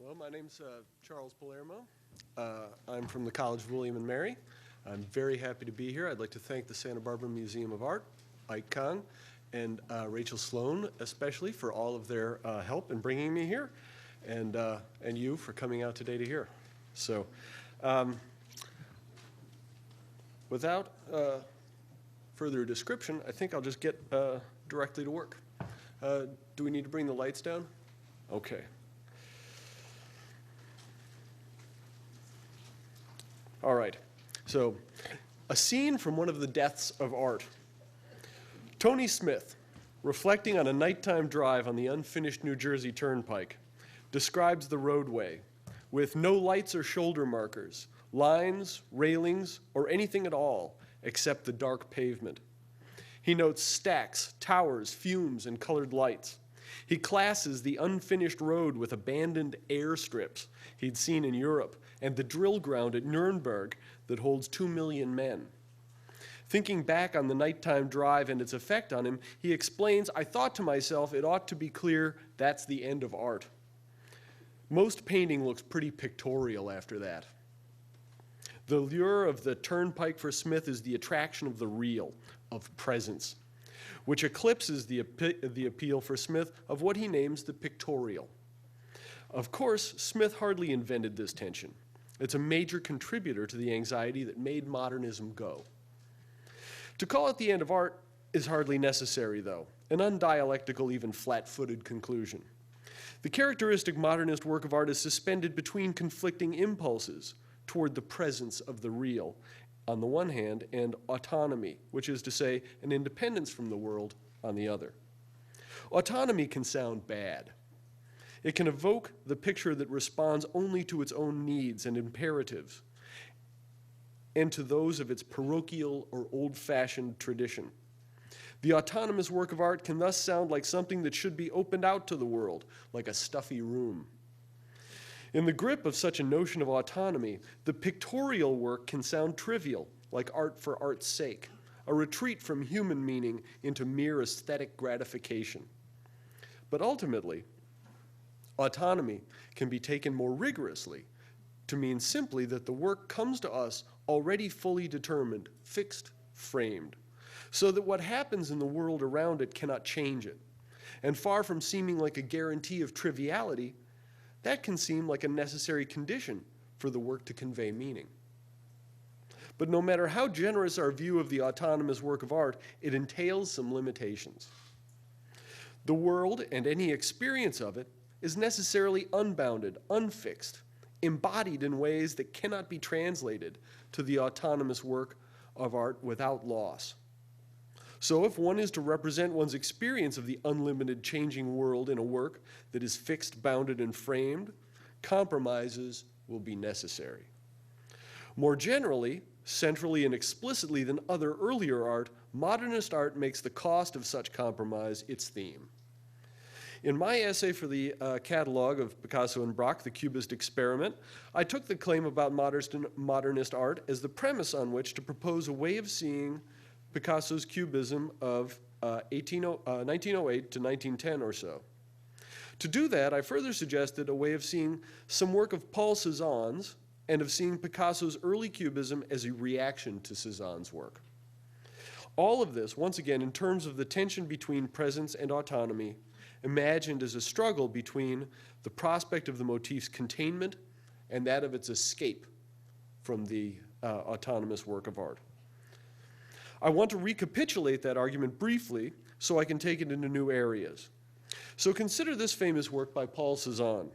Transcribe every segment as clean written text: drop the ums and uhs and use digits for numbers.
Hello, my name's Charles Palermo. I'm from the College of William and Mary. I'm very happy to be here. I'd like to thank the Santa Barbara Museum of Art, Ike Kong, and Rachel Sloan especially for all of their help in bringing me here, and you for coming out today to hear. So, without further description, I think I'll just get directly to work. Do we need to bring the lights down? Okay. All right, so a scene from one of the deaths of art. Tony Smith, reflecting on a nighttime drive on the unfinished New Jersey Turnpike, describes the roadway with no lights or shoulder markers, lines, railings, or anything at all except the dark pavement. He notes stacks, towers, fumes, and colored lights. He classes the unfinished road with abandoned airstrips he'd seen in Europe and the drill ground at Nuremberg that holds 2 million men. Thinking back on the nighttime drive and its effect on him, he explains, "I thought to myself, it ought to be clear that's the end of art. Most painting looks pretty pictorial after that." The lure of the turnpike for Smith is the attraction of the real, of presence, which eclipses the appeal for Smith of what he names the pictorial. Of course, Smith hardly invented this tension. It's a major contributor to the anxiety that made modernism go. To call it the end of art is hardly necessary, though, an undialectical, even flat-footed conclusion. The characteristic modernist work of art is suspended between conflicting impulses toward the presence of the real, on the one hand, and autonomy, which is to say, an independence from the world, on the other. Autonomy can sound bad. It can evoke the picture that responds only to its own needs and imperatives, and to those of its parochial or old-fashioned tradition. The autonomous work of art can thus sound like something that should be opened out to the world, like a stuffy room. In the grip of such a notion of autonomy, the pictorial work can sound trivial, like art for art's sake, a retreat from human meaning into mere aesthetic gratification. But ultimately, autonomy can be taken more rigorously to mean simply that the work comes to us already fully determined, fixed, framed, so that what happens in the world around it cannot change it. And far from seeming like a guarantee of triviality, that can seem like a necessary condition for the work to convey meaning. But no matter how generous our view of the autonomous work of art, it entails some limitations. The world and any experience of it is necessarily unbounded, unfixed, embodied in ways that cannot be translated to the autonomous work of art without loss. So if one is to represent one's experience of the unlimited changing world in a work that is fixed, bounded, and framed, compromises will be necessary. More generally, centrally and explicitly than other earlier art, modernist art makes the cost of such compromise its theme. In my essay for the catalog of Picasso and Braque, The Cubist Experiment, I took the claim about modernist art as the premise on which to propose a way of seeing Picasso's cubism of 1908 to 1910 or so. To do that, I further suggested a way of seeing some work of Paul Cezanne's and of seeing Picasso's early cubism as a reaction to Cezanne's work. All of this, once again, in terms of the tension between presence and autonomy, imagined as a struggle between the prospect of the motif's containment and that of its escape from the autonomous work of art. I want to recapitulate that argument briefly so I can take it into new areas. So consider this famous work by Paul Cezanne,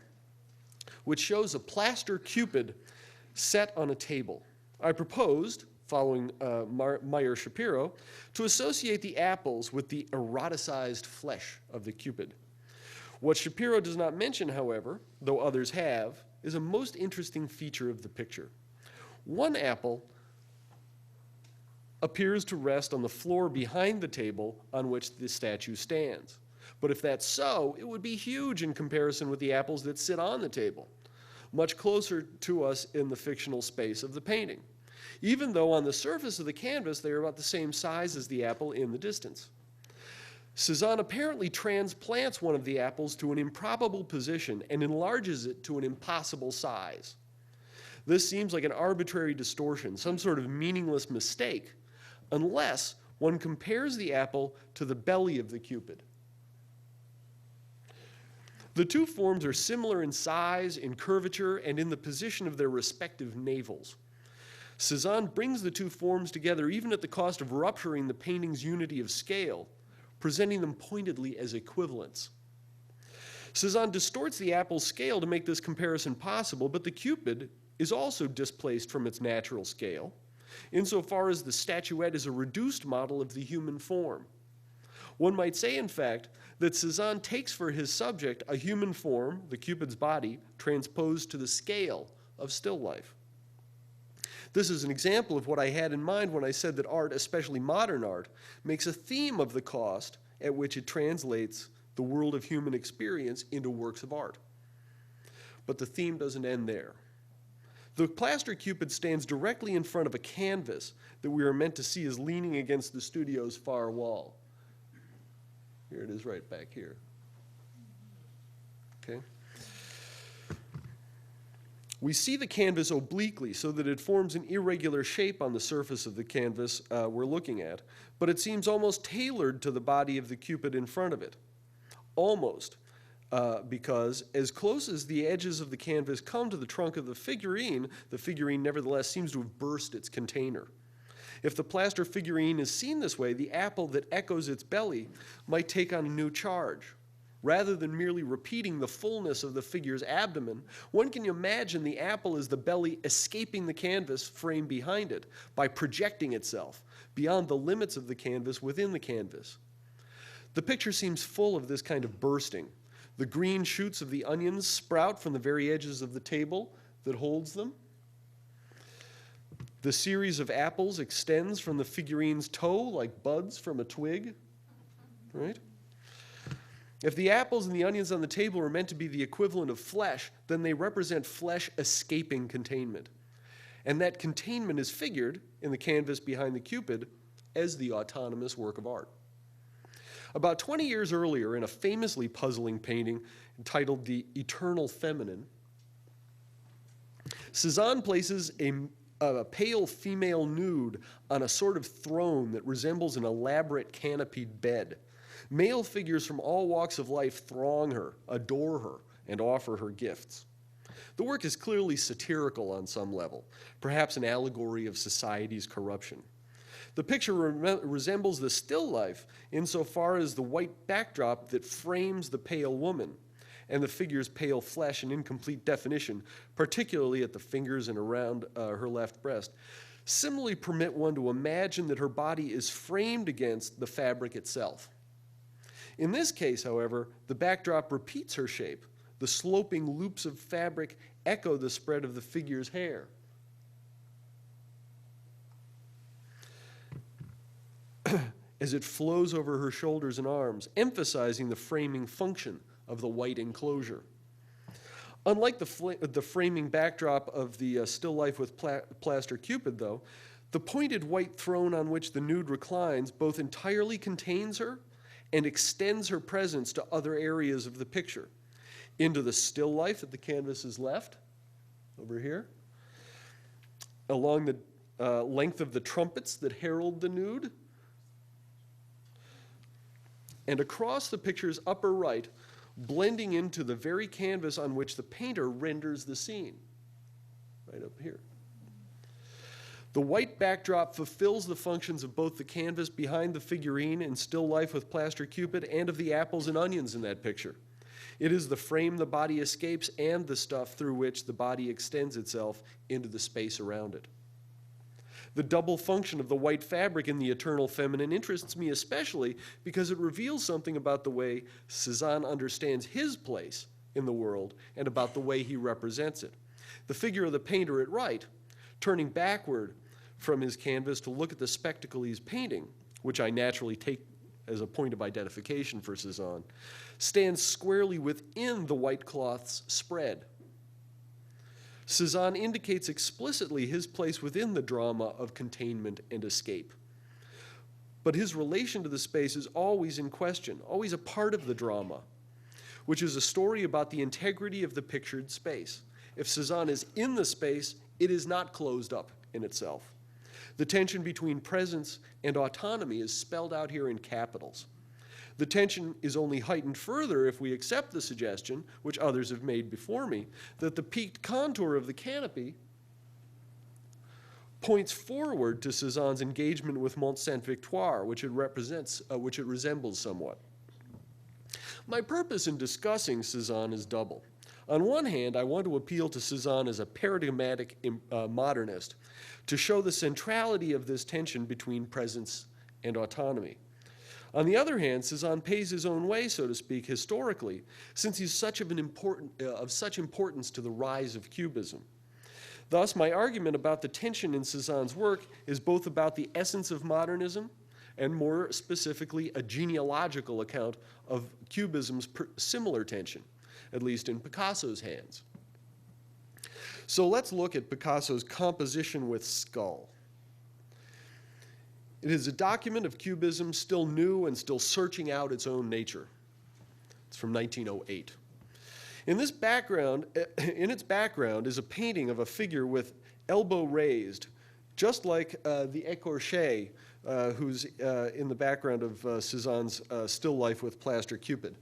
which shows a plaster Cupid set on a table. I proposed, following Meyer Shapiro, to associate the apples with the eroticized flesh of the Cupid. What Shapiro does not mention, however, though others have, is a most interesting feature of the picture. One apple appears to rest on the floor behind the table on which the statue stands. But if that's so, it would be huge in comparison with the apples that sit on the table, much closer to us in the fictional space of the painting, even though on the surface of the canvas they are about the same size as the apple in the distance. Cézanne apparently transplants one of the apples to an improbable position and enlarges it to an impossible size. This seems like an arbitrary distortion, some sort of meaningless mistake, unless one compares the apple to the belly of the Cupid. The two forms are similar in size, in curvature, and in the position of their respective navels. Cézanne brings the two forms together even at the cost of rupturing the painting's unity of scale, presenting them pointedly as equivalents. Cézanne distorts the apple's scale to make this comparison possible, but the Cupid is also displaced from its natural scale, insofar as the statuette is a reduced model of the human form. One might say, in fact, that Cézanne takes for his subject a human form, the Cupid's body, transposed to the scale of still life. This is an example of what I had in mind when I said that art, especially modern art, makes a theme of the cost at which it translates the world of human experience into works of art. But the theme doesn't end there. The plaster Cupid stands directly in front of a canvas that we are meant to see as leaning against the studio's far wall. Here it is right back here. Okay? We see the canvas obliquely so that it forms an irregular shape on the surface of the canvas we're looking at, but it seems almost tailored to the body of the Cupid in front of it. Almost, because as close as the edges of the canvas come to the trunk of the figurine nevertheless seems to have burst its container. If the plaster figurine is seen this way, the apple that echoes its belly might take on a new charge. Rather than merely repeating the fullness of the figure's abdomen, one can imagine the apple as the belly escaping the canvas frame behind it by projecting itself beyond the limits of the canvas within the canvas. The picture seems full of this kind of bursting. The green shoots of the onions sprout from the very edges of the table that holds them. The series of apples extends from the figurine's toe like buds from a twig, right? If the apples and the onions on the table are meant to be the equivalent of flesh, then they represent flesh escaping containment. And that containment is figured in the canvas behind the Cupid as the autonomous work of art. About 20 years earlier, in a famously puzzling painting entitled The Eternal Feminine, Cézanne places a pale female nude on a sort of throne that resembles an elaborate canopied bed. Male figures from all walks of life throng her, adore her, and offer her gifts. The work is clearly satirical on some level, perhaps an allegory of society's corruption. The picture resembles the still life insofar as the white backdrop that frames the pale woman and the figure's pale flesh in incomplete definition, particularly at the fingers and around her left breast, similarly permit one to imagine that her body is framed against the fabric itself. In this case, however, the backdrop repeats her shape. The sloping loops of fabric echo the spread of the figure's hair. As it flows over her shoulders and arms, emphasizing the framing function of the white enclosure. Unlike the framing backdrop of the still life with plaster Cupid, though, the pointed white throne on which the nude reclines both entirely contains her and extends her presence to other areas of the picture, into the still life at the canvas's left, over here, along the length of the trumpets that herald the nude, and across the picture's upper right, blending into the very canvas on which the painter renders the scene, right up here. The white backdrop fulfills the functions of both the canvas behind the figurine in still life with plaster Cupid and of the apples and onions in that picture. It is the frame the body escapes and the stuff through which the body extends itself into the space around it. The double function of the white fabric in the Eternal Feminine interests me especially because it reveals something about the way Cézanne understands his place in the world and about the way he represents it. The figure of the painter at right, turning backward from his canvas to look at the spectacle he's painting, which I naturally take as a point of identification for Cézanne, stands squarely within the white cloth's spread. Cézanne indicates explicitly his place within the drama of containment and escape. but his relation to the space is always in question, always a part of the drama, which is a story about the integrity of the pictured space. If Cézanne is in the space, it is not closed up in itself. The tension between presence and autonomy is spelled out here in capitals. The tension is only heightened further if we accept the suggestion, which others have made before me, that the peaked contour of the canopy points forward to Cézanne's engagement with Mont Sainte-Victoire, which it resembles somewhat. My purpose in discussing Cézanne is double. On one hand, I want to appeal to Cézanne as a paradigmatic modernist to show the centrality of this tension between presence and autonomy. On the other hand, Cézanne pays his own way, so to speak, historically, since he's of such importance to the rise of cubism. Thus, my argument about the tension in Cézanne's work is both about the essence of modernism and more specifically a genealogical account of cubism's similar tension, at least in Picasso's hands. So let's look at Picasso's composition with skull. It is a document of cubism still new and still searching out its own nature. It's from 1908. In its background is a painting of a figure with elbow raised, just like the écorché, who's in the background of Cézanne's still life with plaster Cupid.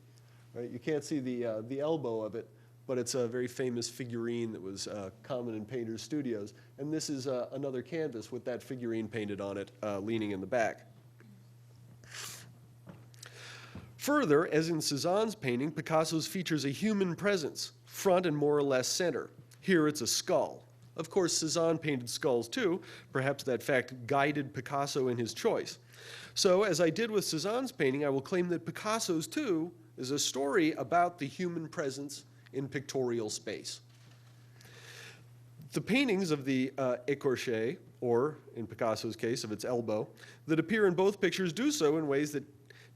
Right? You can't see the elbow of it, but it's a very famous figurine that was common in painters' studios. And this is another canvas with that figurine painted on it, leaning in the back. Further, as in Cézanne's painting, Picasso's features a human presence, front and more or less center. Here it's a skull. Of course, Cézanne painted skulls too. Perhaps that fact guided Picasso in his choice. So, as I did with Cézanne's painting, I will claim that Picasso's too is a story about the human presence in pictorial space. The paintings of the écorché, or in Picasso's case, of its elbow, that appear in both pictures do so in ways that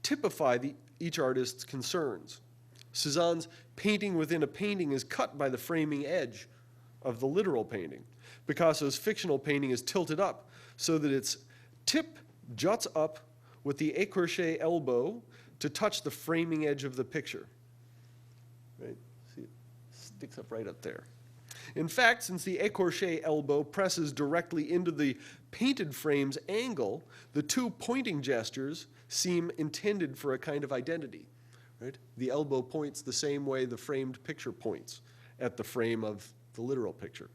typify each artist's concerns. Cézanne's painting within a painting is cut by the framing edge of the literal painting. Picasso's fictional painting is tilted up so that its tip juts up with the écorché elbow to touch the framing edge of the picture. Right? See, it sticks up right up there. In fact, since the écorché elbow presses directly into the painted frame's angle, the two pointing gestures seem intended for a kind of identity. Right? The elbow points the same way the framed picture points at the frame of the literal picture.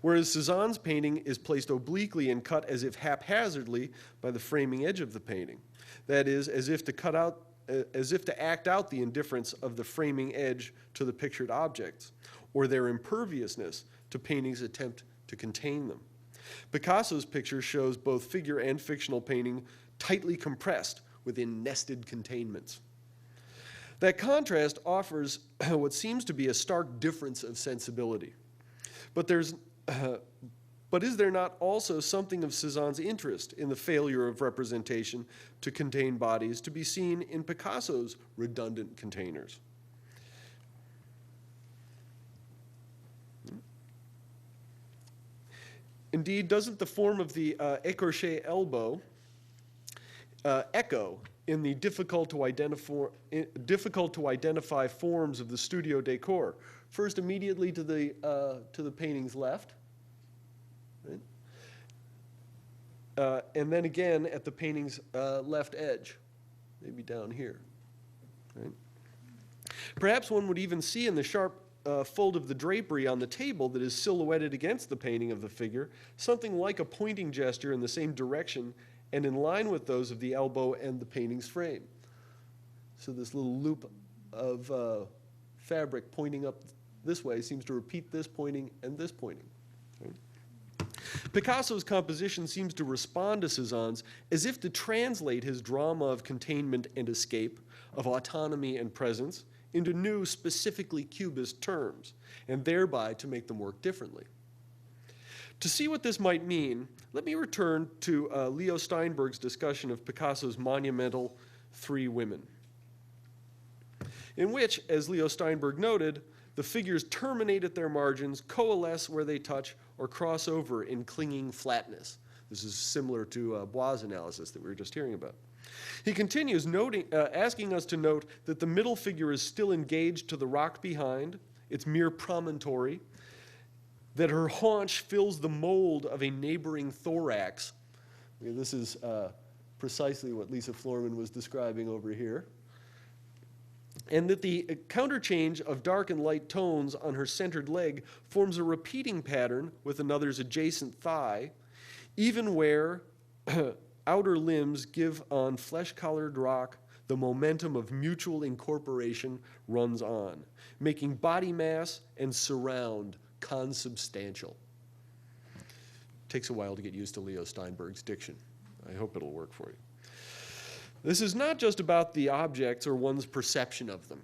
Whereas Cézanne's painting is placed obliquely and cut as if haphazardly by the framing edge of the painting. That is, as if to act out the indifference of the framing edge to the pictured objects, or their imperviousness to painting's attempt to contain them. Picasso's picture shows both figure and fictional painting tightly compressed within nested containments. That contrast offers what seems to be a stark difference of sensibility. But is there not also something of Cézanne's interest in the failure of representation to contain bodies to be seen in Picasso's redundant containers? Indeed, doesn't the form of the écorché elbow echo in the difficult to identify forms of the studio decor? First, immediately to the painting's left, right? And then again at the painting's left edge, maybe down here. Right? Perhaps one would even see in the sharp fold of the drapery on the table that is silhouetted against the painting of the figure something like a pointing gesture in the same direction and in line with those of the elbow and the painting's frame. So this little loop of fabric pointing up this way seems to repeat this pointing and this pointing. Right? Picasso's composition seems to respond to Cézanne's as if to translate his drama of containment and escape, of autonomy and presence, into new, specifically cubist terms, and thereby to make them work differently. To see what this might mean, let me return to Leo Steinberg's discussion of Picasso's monumental Three Women, in which, as Leo Steinberg noted, the figures terminate at their margins, coalesce where they touch, or cross over in clinging flatness. This is similar to Bois' analysis that we were just hearing about. He continues asking us to note that the middle figure is still engaged to the rock behind, its mere promontory, that her haunch fills the mold of a neighboring thorax. This is precisely what Lisa Florman was describing over here. And that the counterchange of dark and light tones on her centered leg forms a repeating pattern with another's adjacent thigh, even where outer limbs give on flesh-colored rock the momentum of mutual incorporation runs on, making body mass and surround consubstantial. Takes a while to get used to Leo Steinberg's diction. I hope it'll work for you. This is not just about the objects or one's perception of them.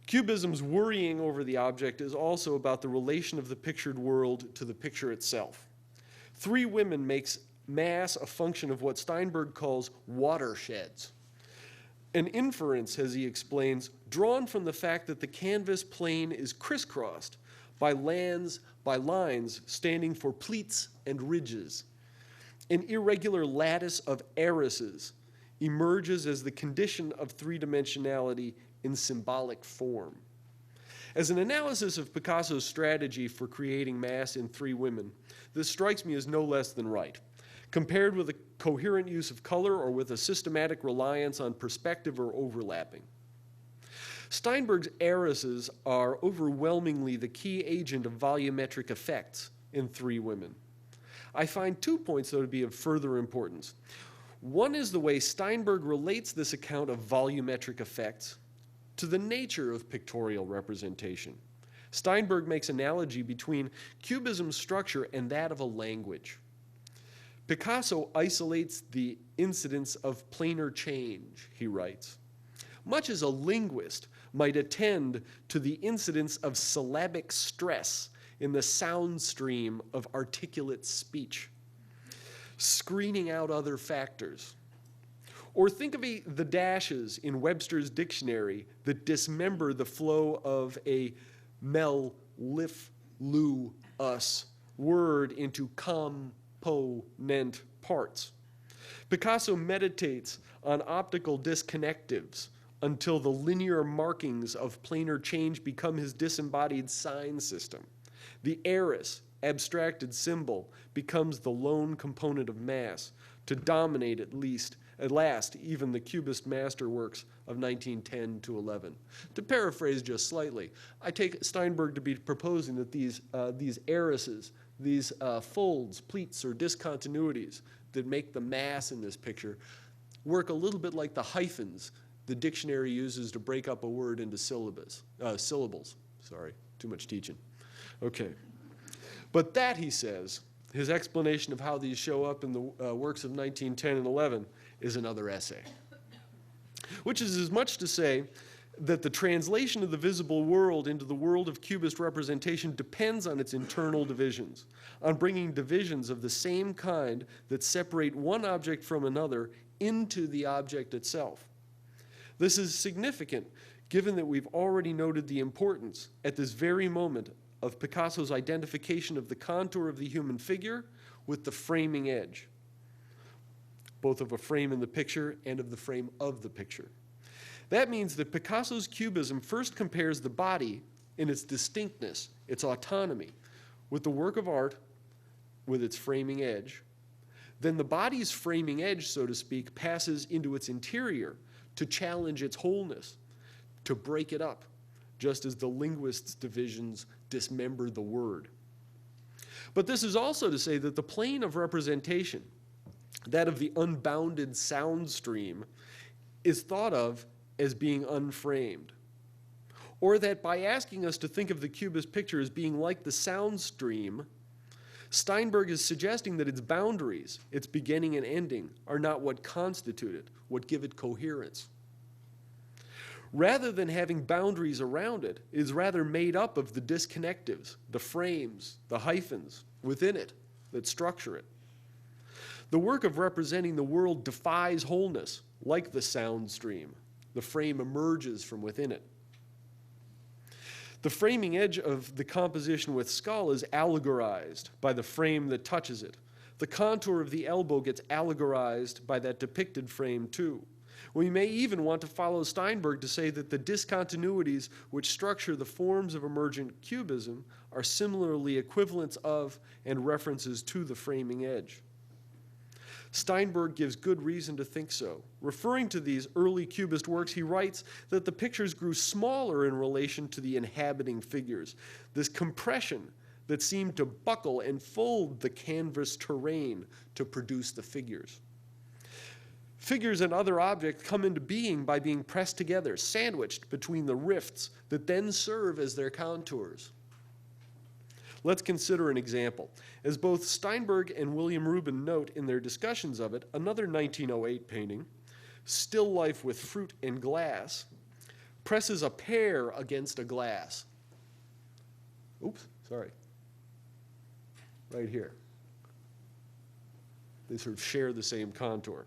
Cubism's worrying over the object is also about the relation of the pictured world to the picture itself. Three Women makes mass a function of what Steinberg calls watersheds. An inference, as he explains, drawn from the fact that the canvas plane is crisscrossed by lines standing for pleats and ridges. An irregular lattice of arises emerges as the condition of three-dimensionality in symbolic form. As an analysis of Picasso's strategy for creating mass in Three Women, this strikes me as no less than right. Compared with a coherent use of color or with a systematic reliance on perspective or overlapping. Steinberg's arises are overwhelmingly the key agent of volumetric effects in Three Women. I find 2 points, though, to be of further importance. One is the way Steinberg relates this account of volumetric effects to the nature of pictorial representation. Steinberg makes analogy between Cubism's structure and that of a language. Picasso isolates the incidence of planar change, he writes, much as a linguist might attend to the incidence of syllabic stress in the sound stream of articulate speech, screening out other factors. Or think of the dashes in Webster's dictionary that dismember the flow of a mel, lif, lu, us word into component parts. Picasso meditates on optical disconnectives until the linear markings of planar change become his disembodied sign system. The aorist, abstracted symbol, becomes the lone component of mass, to dominate at last even the Cubist masterworks of 1910 to 11. To paraphrase just slightly, I take Steinberg to be proposing that these arises, these folds, pleats, or discontinuities that make the mass in this picture work a little bit like the hyphens the dictionary uses to break up a word into syllables. Sorry, too much teaching. Okay. But that, he says, his explanation of how these show up in the works of 1910 and 11 is another essay. Which is as much to say that the translation of the visible world into the world of Cubist representation depends on its internal divisions, on bringing divisions of the same kind that separate one object from another into the object itself. This is significant, given that we've already noted the importance, at this very moment, of Picasso's identification of the contour of the human figure with the framing edge, both of a frame in the picture and of the frame of the picture. That means that Picasso's Cubism first compares the body in its distinctness, its autonomy, with the work of art with its framing edge. Then the body's framing edge, so to speak, passes into its interior to challenge its wholeness, to break it up, just as the linguist's divisions dismember the word. But this is also to say that the plane of representation, that of the unbounded sound stream, is thought of as being unframed. Or that by asking us to think of the Cubist picture as being like the sound stream, Steinberg is suggesting that its boundaries, its beginning and ending, are not what constitute it, what give it coherence. Rather than having boundaries around it, it is rather made up of the disconnectives, the frames, the hyphens within it that structure it. The work of representing the world defies wholeness, like the sound stream. The frame emerges from within it. The framing edge of the composition with skull is allegorized by the frame that touches it. The contour of the elbow gets allegorized by that depicted frame too. We may even want to follow Steinberg to say that the discontinuities which structure the forms of emergent cubism are similarly equivalents of and references to the framing edge. Steinberg gives good reason to think so. Referring to these early cubist works, he writes that the pictures grew smaller in relation to the inhabiting figures. This compression that seemed to buckle and fold the canvas terrain to produce the figures. Figures and other objects come into being by being pressed together, sandwiched between the rifts that then serve as their contours. Let's consider an example. As both Steinberg and William Rubin note in their discussions of it, another 1908 painting, Still Life with Fruit and Glass, presses a pear against a glass. Oops, sorry. Right here. They sort of share the same contour.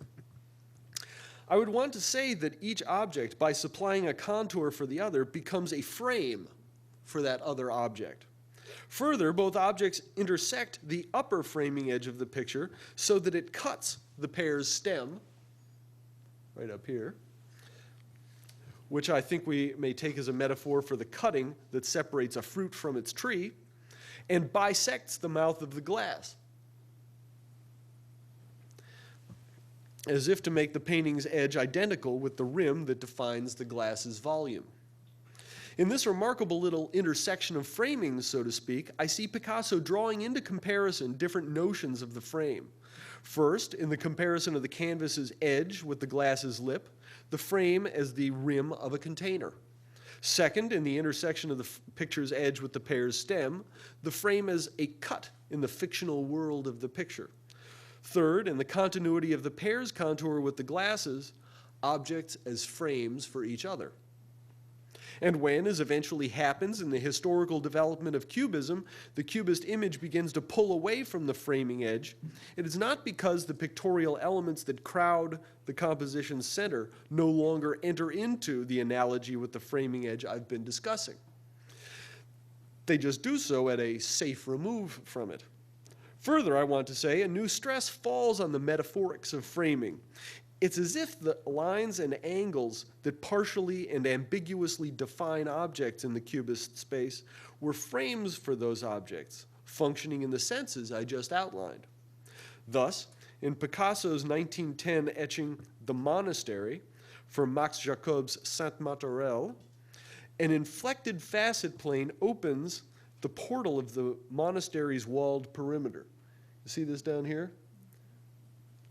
I would want to say that each object, by supplying a contour for the other, becomes a frame for that other object. Further, both objects intersect the upper framing edge of the picture so that it cuts the pear's stem, right up here, which I think we may take as a metaphor for the cutting that separates a fruit from its tree, and bisects the mouth of the glass, as if to make the painting's edge identical with the rim that defines the glass's volume. In this remarkable little intersection of framings, so to speak, I see Picasso drawing into comparison different notions of the frame. First, in the comparison of the canvas's edge with the glass's lip, the frame as the rim of a container. Second, in the intersection of the picture's edge with the pear's stem, the frame as a cut in the fictional world of the picture. Third, in the continuity of the pear's contour with the glasses, objects as frames for each other. And when, as eventually happens in the historical development of cubism, the cubist image begins to pull away from the framing edge, it is not because the pictorial elements that crowd the composition's center no longer enter into the analogy with the framing edge I've been discussing. They just do so at a safe remove from it. Further, I want to say, a new stress falls on the metaphorics of framing. It's as if the lines and angles that partially and ambiguously define objects in the cubist space were frames for those objects, functioning in the senses I just outlined. Thus, in Picasso's 1910 etching The Monastery for Max Jacob's Sainte-Martorelle, an inflected facet plane opens the portal of the monastery's walled perimeter. You see this down here?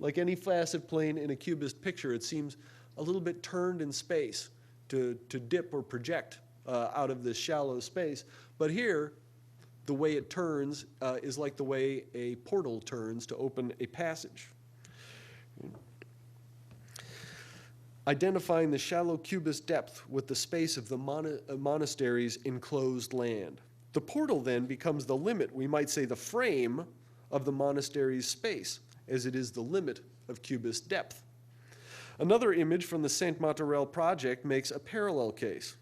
Like any facet plane in a cubist picture, it seems a little bit turned in space to dip or project out of this shallow space. But here, the way it turns is like the way a portal turns to open a passage. Identifying the shallow cubist depth with the space of the monastery's enclosed land. The portal then becomes the limit, we might say the frame, of the monastery's space, as it is the limit of cubist depth. Another image from the Sainte-Martorelle project makes a parallel case.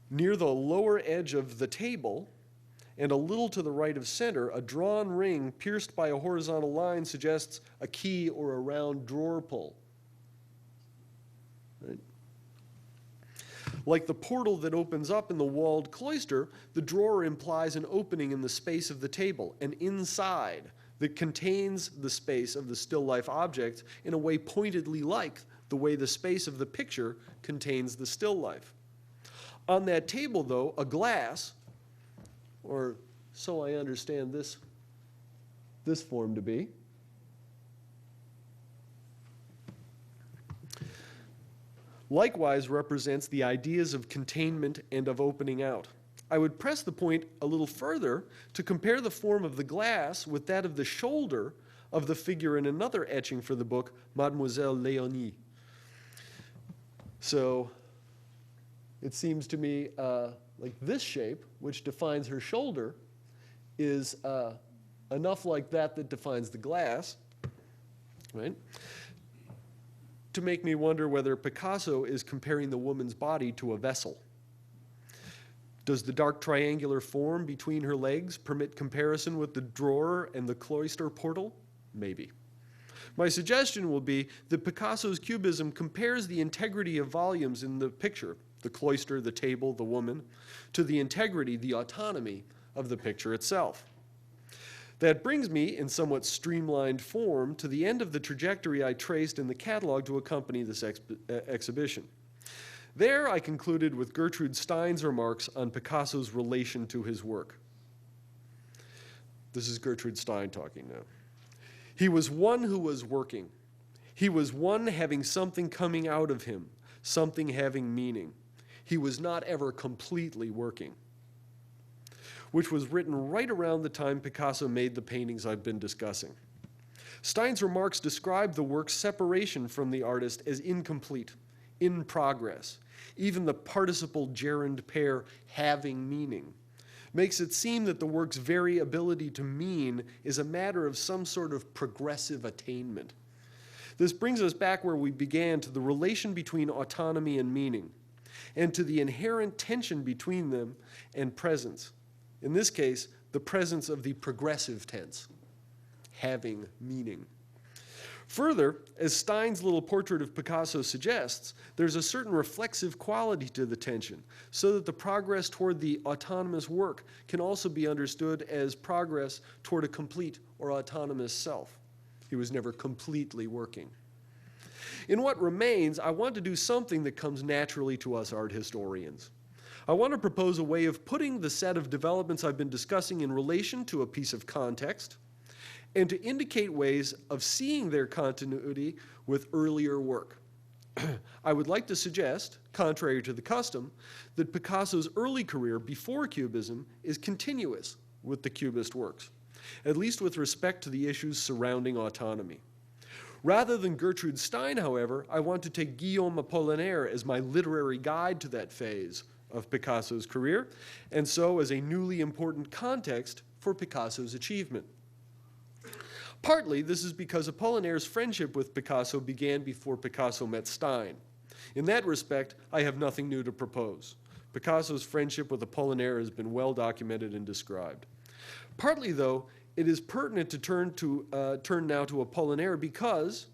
Near the lower edge of the table, and a little to the right of center, a drawn ring pierced by a horizontal line suggests a key or a round drawer pull. Right? Like the portal that opens up in the walled cloister, the drawer implies an opening in the space of the table, an inside that contains the space of the still life object in a way pointedly like the way the space of the picture contains the still life. On that table, though, a glass, or so I understand this form to be, likewise represents the ideas of containment and of opening out. I would press the point a little further to compare the form of the glass with that of the shoulder of the figure in another etching for the book, Mademoiselle Léonie. So it seems to me like this shape, which defines her shoulder, is enough like that defines the glass, right? To make me wonder whether Picasso is comparing the woman's body to a vessel. Does the dark triangular form between her legs permit comparison with the drawer and the cloister portal? Maybe. My suggestion will be that Picasso's cubism compares the integrity of volumes in the picture, the cloister, the table, the woman, to the integrity, the autonomy of the picture itself. That brings me, in somewhat streamlined form, to the end of the trajectory I traced in the catalog to accompany this exhibition. There, I concluded with Gertrude Stein's remarks on Picasso's relation to his work. This is Gertrude Stein talking now. He was one who was working. He was one having something coming out of him, something having meaning. He was not ever completely working, which was written right around the time Picasso made the paintings I've been discussing. Stein's remarks describe the work's separation from the artist as incomplete, in progress. Even the participle gerund pair, having meaning, makes it seem that the work's very ability to mean is a matter of some sort of progressive attainment. This brings us back where we began, to the relation between autonomy and meaning, and to the inherent tension between them and presence. In this case, the presence of the progressive tense, having meaning. Further, as Stein's little portrait of Picasso suggests, there's a certain reflexive quality to the tension, so that the progress toward the autonomous work can also be understood as progress toward a complete or autonomous self. He was never completely working. In what remains, I want to do something that comes naturally to us art historians. I want to propose a way of putting the set of developments I've been discussing in relation to a piece of context, and to indicate ways of seeing their continuity with earlier work. I would like to suggest, contrary to the custom, that Picasso's early career before Cubism is continuous with the Cubist works, at least with respect to the issues surrounding autonomy. Rather than Gertrude Stein, however, I want to take Guillaume Apollinaire as my literary guide to that phase of Picasso's career, and so as a newly important context for Picasso's achievement. Partly, this is because Apollinaire's friendship with Picasso began before Picasso met Stein. In that respect, I have nothing new to propose. Picasso's friendship with Apollinaire has been well documented and described. Partly, though, it is pertinent to turn now to Apollinaire because,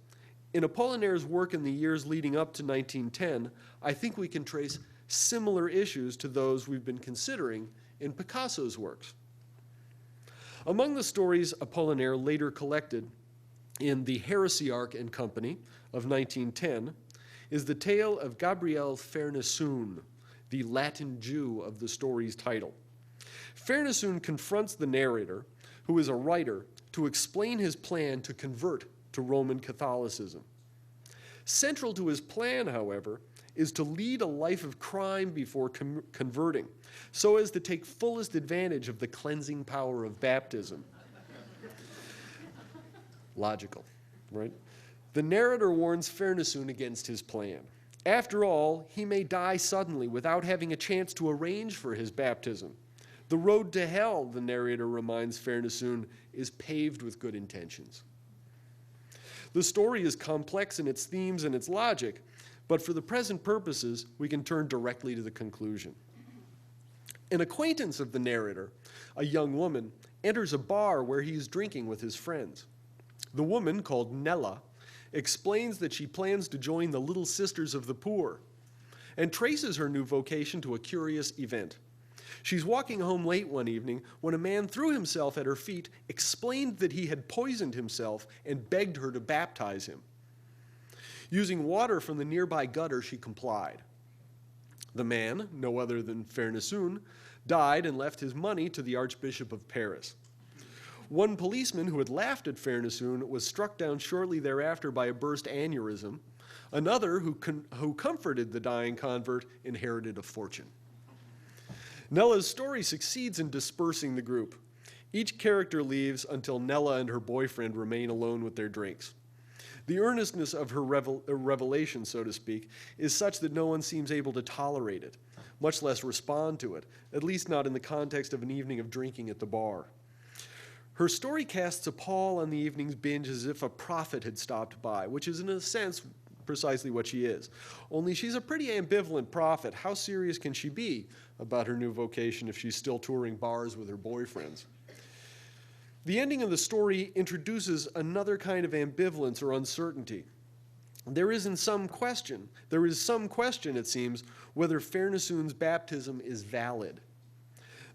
in Apollinaire's work in the years leading up to 1910, I think we can trace similar issues to those we've been considering in Picasso's works. Among the stories Apollinaire later collected in the Heresiarch and Company of 1910 is the tale of Gabriel Fernessun, the Latin Jew of the story's title. Fernessun confronts the narrator, who is a writer, to explain his plan to convert to Roman Catholicism. Central to his plan, however, is to lead a life of crime before converting, so as to take fullest advantage of the cleansing power of baptism. Logical, right? The narrator warns Fernessun against his plan. After all, he may die suddenly without having a chance to arrange for his baptism. The road to hell, the narrator reminds Fernessun, is paved with good intentions. The story is complex in its themes and its logic, but for the present purposes, we can turn directly to the conclusion. An acquaintance of the narrator, a young woman, enters a bar where he is drinking with his friends. The woman, called Nella, explains that she plans to join the Little Sisters of the Poor and traces her new vocation to a curious event. She's walking home late one evening when a man threw himself at her feet, explained that he had poisoned himself, and begged her to baptize him. Using water from the nearby gutter, she complied. The man, no other than Fernessun, died and left his money to the Archbishop of Paris. One policeman who had laughed at Fernessun was struck down shortly thereafter by a burst aneurysm. Another, who comforted the dying convert, inherited a fortune. Nella's story succeeds in dispersing the group. Each character leaves until Nella and her boyfriend remain alone with their drinks. The earnestness of her revelation, so to speak, is such that no one seems able to tolerate it, much less respond to it, at least not in the context of an evening of drinking at the bar. Her story casts a pall on the evening's binge as if a prophet had stopped by, which is in a sense precisely what she is. Only she's a pretty ambivalent prophet. How serious can she be about her new vocation if she's still touring bars with her boyfriends? The ending of the story introduces another kind of ambivalence or uncertainty. There is some question, it seems, whether Fairnessoon's baptism is valid.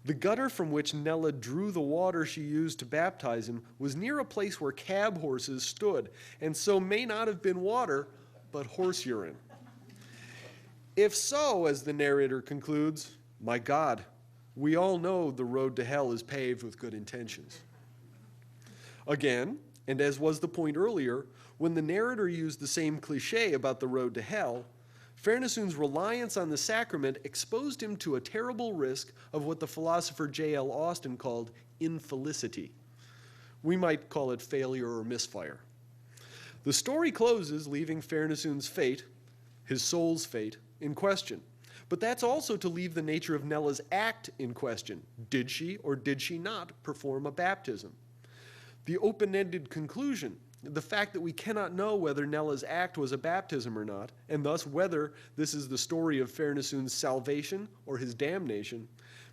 The gutter from which Nella drew the water she used to baptize him was near a place where cab horses stood, and so may not have been water, but horse urine. If so, as the narrator concludes, my God, we all know the road to hell is paved with good intentions. Again, and as was the point earlier, when the narrator used the same cliché about the road to hell, Fairnessoon's reliance on the sacrament exposed him to a terrible risk of what the philosopher J.L. Austin called infelicity. We might call it failure or misfire. The story closes leaving Fairnessoon's fate, his soul's fate, in question. But that's also to leave the nature of Nella's act in question. Did she or did she not perform a baptism? The open-ended conclusion, the fact that we cannot know whether Nella's act was a baptism or not, and thus whether this is the story of Fairnessoon's salvation or his damnation,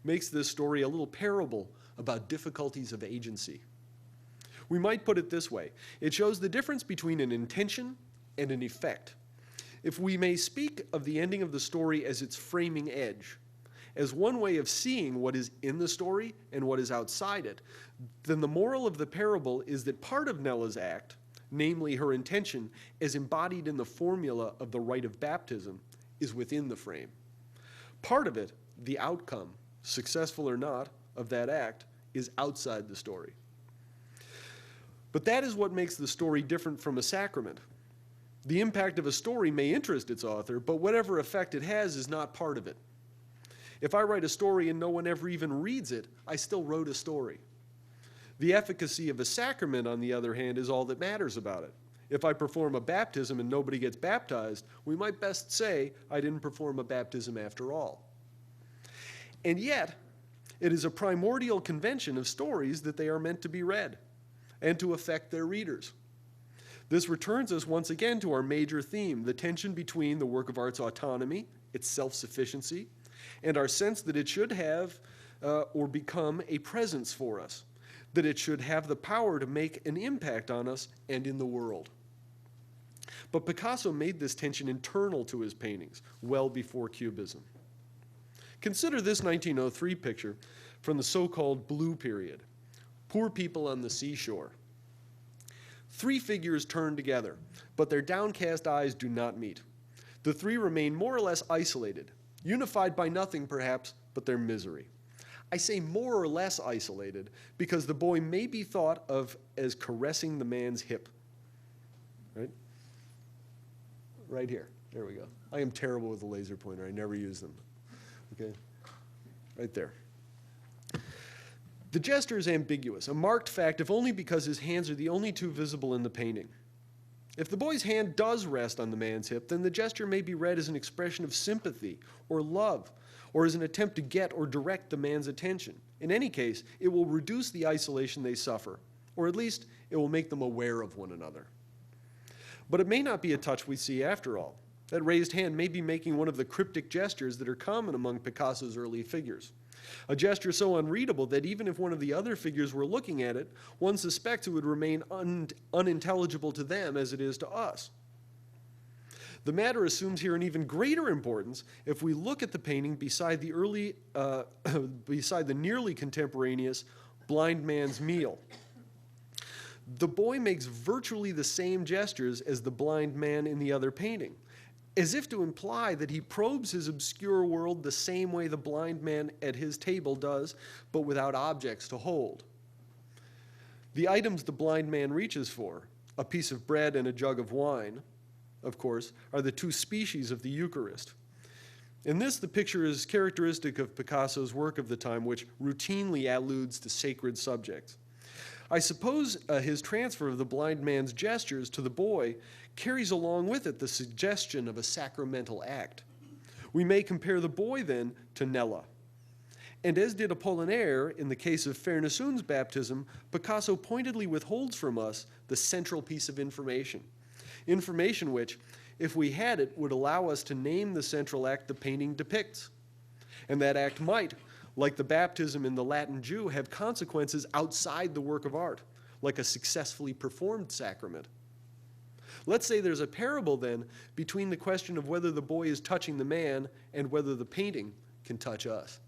makes this story a little parable about difficulties of agency. We might put it this way. It shows the difference between an intention and an effect. If we may speak of the ending of the story as its framing edge, as one way of seeing what is in the story and what is outside it, then the moral of the parable is that part of Nella's act, namely her intention, as embodied in the formula of the rite of baptism, is within the frame. Part of it, the outcome, successful or not, of that act, is outside the story. But that is what makes the story different from a sacrament. The impact of a story may interest its author, but whatever effect it has is not part of it. If I write a story and no one ever even reads it, I still wrote a story. The efficacy of a sacrament, on the other hand, is all that matters about it. If I perform a baptism and nobody gets baptized, we might best say I didn't perform a baptism after all. And yet, it is a primordial convention of stories that they are meant to be read and to affect their readers. This returns us once again to our major theme, the tension between the work of art's autonomy, its self-sufficiency, and our sense that it should have or become a presence for us, that it should have the power to make an impact on us and in the world. But Picasso made this tension internal to his paintings well before Cubism. Consider this 1903 picture from the so-called Blue period, poor people on the seashore. Three figures turn together, but their downcast eyes do not meet. The three remain more or less isolated, unified by nothing perhaps but their misery. I say more or less isolated because the boy may be thought of as caressing the man's hip. Right? Right here. There we go. I am terrible with the laser pointer. I never use them. Okay? Right there. The gesture is ambiguous, a marked fact if only because his hands are the only two visible in the painting. If the boy's hand does rest on the man's hip, then the gesture may be read as an expression of sympathy or love, or as an attempt to get or direct the man's attention. In any case, it will reduce the isolation they suffer, or at least it will make them aware of one another. But it may not be a touch we see after all. That raised hand may be making one of the cryptic gestures that are common among Picasso's early figures. A gesture so unreadable that even if one of the other figures were looking at it, one suspects it would remain unintelligible to them as it is to us. The matter assumes here an even greater importance if we look at the painting beside the nearly contemporaneous Blind Man's Meal. The boy makes virtually the same gestures as the blind man in the other painting, as if to imply that he probes his obscure world the same way the blind man at his table does, but without objects to hold. The items the blind man reaches for, a piece of bread and a jug of wine, of course, are the two species of the Eucharist. In this, the picture is characteristic of Picasso's work of the time, which routinely alludes to sacred subjects. I suppose his transfer of the blind man's gestures to the boy carries along with it the suggestion of a sacramental act. We may compare the boy, then, to Nella. And as did Apollinaire in the case of Fairnessoon's baptism, Picasso pointedly withholds from us the central piece of information which, if we had it, would allow us to name the central act the painting depicts. And that act might, like the baptism in the Latin Jew, have consequences outside the work of art, like a successfully performed sacrament. Let's say there's a parable, then, between the question of whether the boy is touching the man and whether the painting can touch us.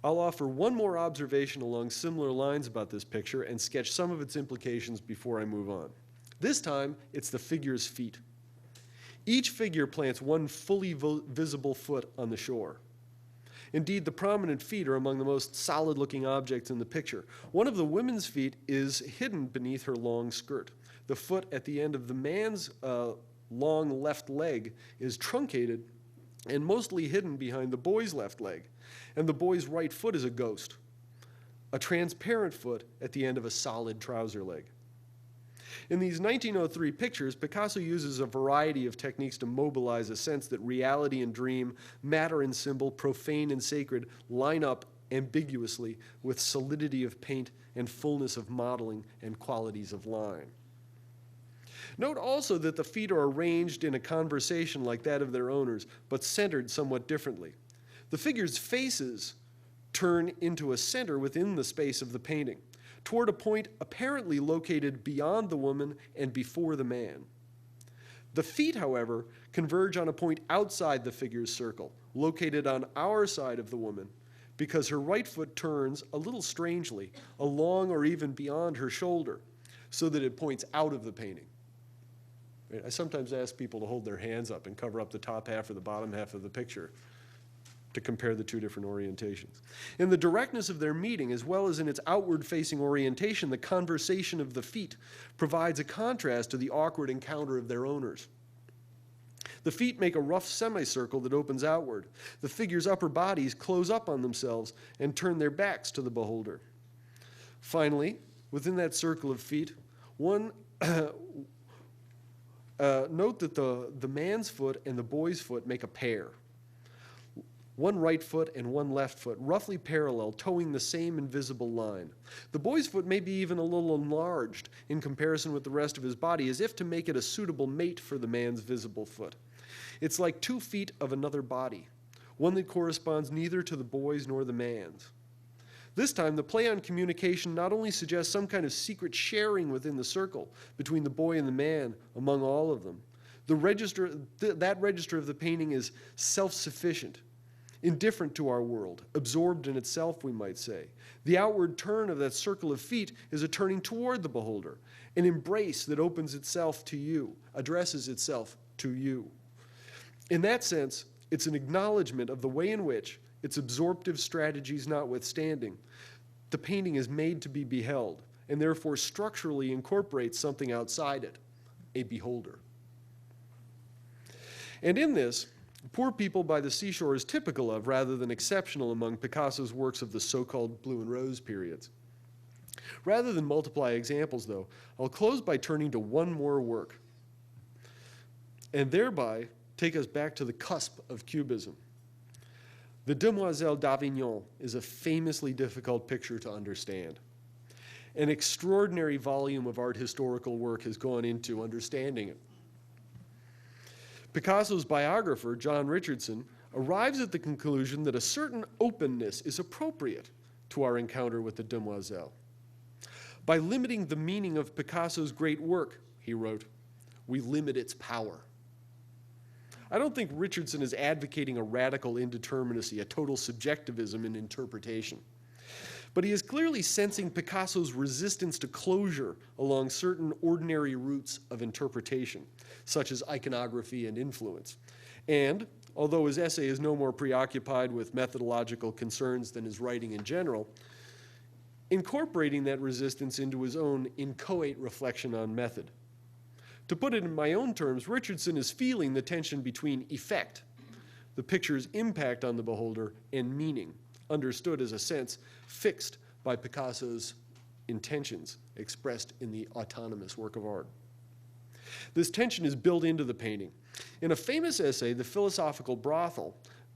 I'll offer one more observation along similar lines about this picture and sketch some of its implications before I move on. This time, it's the figure's feet. Each figure plants one fully visible foot on the shore. Indeed, the prominent feet are among the most solid-looking objects in the picture. One of the women's feet is hidden beneath her long skirt. The foot at the end of the man's long left leg is truncated and mostly hidden behind the boy's left leg. And the boy's right foot is a ghost, a transparent foot at the end of a solid trouser leg. In these 1903 pictures, Picasso uses a variety of techniques to mobilize a sense that reality and dream, matter and symbol, profane and sacred, line up ambiguously with solidity of paint and fullness of modeling and qualities of line. Note also that the feet are arranged in a conversation like that of their owners, but centered somewhat differently. The figures' faces turn into a center within the space of the painting, toward a point apparently located beyond the woman and before the man. The feet, however, converge on a point outside the figure's circle, located on our side of the woman, because her right foot turns a little strangely, along or even beyond her shoulder, so that it points out of the painting. I sometimes ask people to hold their hands up and cover up the top half or the bottom half of the picture to compare the two different orientations. In the directness of their meeting, as well as in its outward-facing orientation, the conversation of the feet provides a contrast to the awkward encounter of their owners. The feet make a rough semicircle that opens outward. The figure's upper bodies close up on themselves and turn their backs to the beholder. Finally, within that circle of feet, note that the man's foot and the boy's foot make a pair. One right foot and one left foot, roughly parallel, towing the same invisible line. The boy's foot may be even a little enlarged in comparison with the rest of his body, as if to make it a suitable mate for the man's visible foot. It's like 2 feet of another body, one that corresponds neither to the boy's nor the man's. This time, the play on communication not only suggests some kind of secret sharing within the circle between the boy and the man among all of them. That register of the painting is self-sufficient, indifferent to our world, absorbed in itself, we might say. The outward turn of that circle of feet is a turning toward the beholder, an embrace that opens itself to you, addresses itself to you. In that sense, it's an acknowledgement of the way in which, its absorptive strategies notwithstanding, the painting is made to be beheld, and therefore structurally incorporates something outside it, a beholder. And in this, Poor People by the Seashore is typical of, rather than exceptional, among Picasso's works of the so-called blue and rose periods. Rather than multiply examples, though, I'll close by turning to one more work, and thereby take us back to the cusp of cubism. The Demoiselle d'Avignon is a famously difficult picture to understand. An extraordinary volume of art historical work has gone into understanding it. Picasso's biographer, John Richardson, arrives at the conclusion that a certain openness is appropriate to our encounter with the Demoiselle. By limiting the meaning of Picasso's great work, he wrote, we limit its power. I don't think Richardson is advocating a radical indeterminacy, a total subjectivism in interpretation. But he is clearly sensing Picasso's resistance to closure along certain ordinary routes of interpretation, such as iconography and influence. And, although his essay is no more preoccupied with methodological concerns than his writing in general, incorporating that resistance into his own inchoate reflection on method. To put it in my own terms, Richardson is feeling the tension between effect, the picture's impact on the beholder, and meaning, understood as a sense fixed by Picasso's intentions expressed in the autonomous work of art. This tension is built into the painting. In a famous essay, The Philosophical Brothel,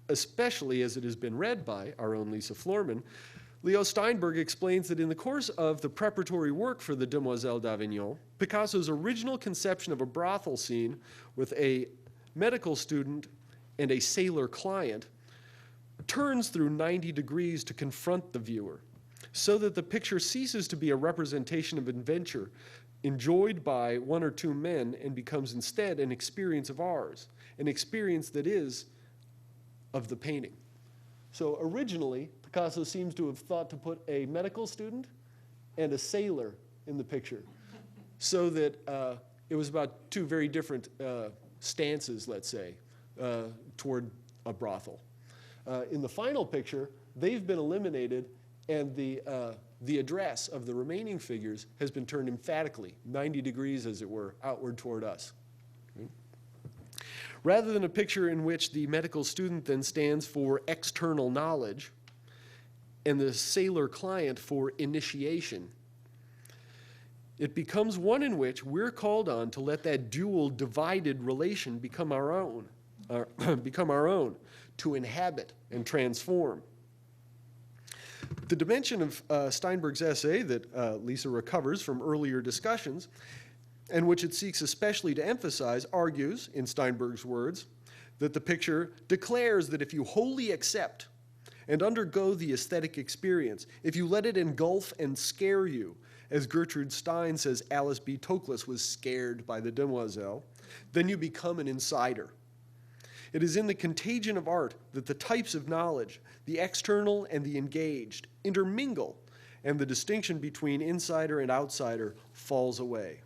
especially as it has been read by our own Lisa Florman, Leo Steinberg explains that in the course of the preparatory work for the Demoiselles d'Avignon, Picasso's original conception of a brothel scene with a medical student and a sailor client turns through 90 degrees to confront the viewer, so that the picture ceases to be a representation of adventure enjoyed by one or two men and becomes instead an experience of ours, an experience that is of the painting. So originally, Picasso seems to have thought to put a medical student and a sailor in the picture, so that it was about two very different stances, let's say, toward a brothel. In the final picture, they've been eliminated, and the address of the remaining figures has been turned emphatically, 90 degrees, as it were, outward toward us. Rather than a picture in which the medical student then stands for external knowledge and the sailor client for initiation, it becomes one in which we're called on to let that dual divided relation become our own, to inhabit and transform. The dimension of Steinberg's essay that Lisa recovers from earlier discussions, and which it seeks especially to emphasize, argues, in Steinberg's words, that the picture declares that if you wholly accept and undergo the aesthetic experience, if you let it engulf and scare you, as Gertrude Stein says Alice B. Toklas was scared by the Demoiselle, then you become an insider. It is in the contagion of art that the types of knowledge, the external and the engaged, intermingle, and the distinction between insider and outsider falls away.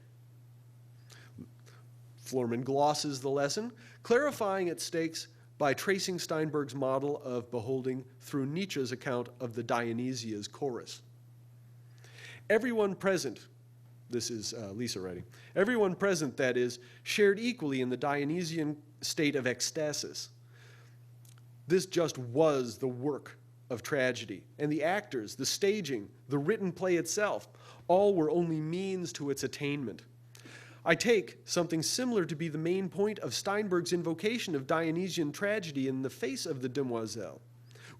Florman glosses the lesson, clarifying its stakes by tracing Steinberg's model of beholding through Nietzsche's account of the Dionysia's chorus. Everyone present, this is Lisa writing, everyone present, that is, shared equally in the Dionysian state of ecstasis. This just was the work of tragedy, and the actors, the staging, the written play itself, all were only means to its attainment. I take something similar to be the main point of Steinberg's invocation of Dionysian tragedy in the face of the Demoiselle.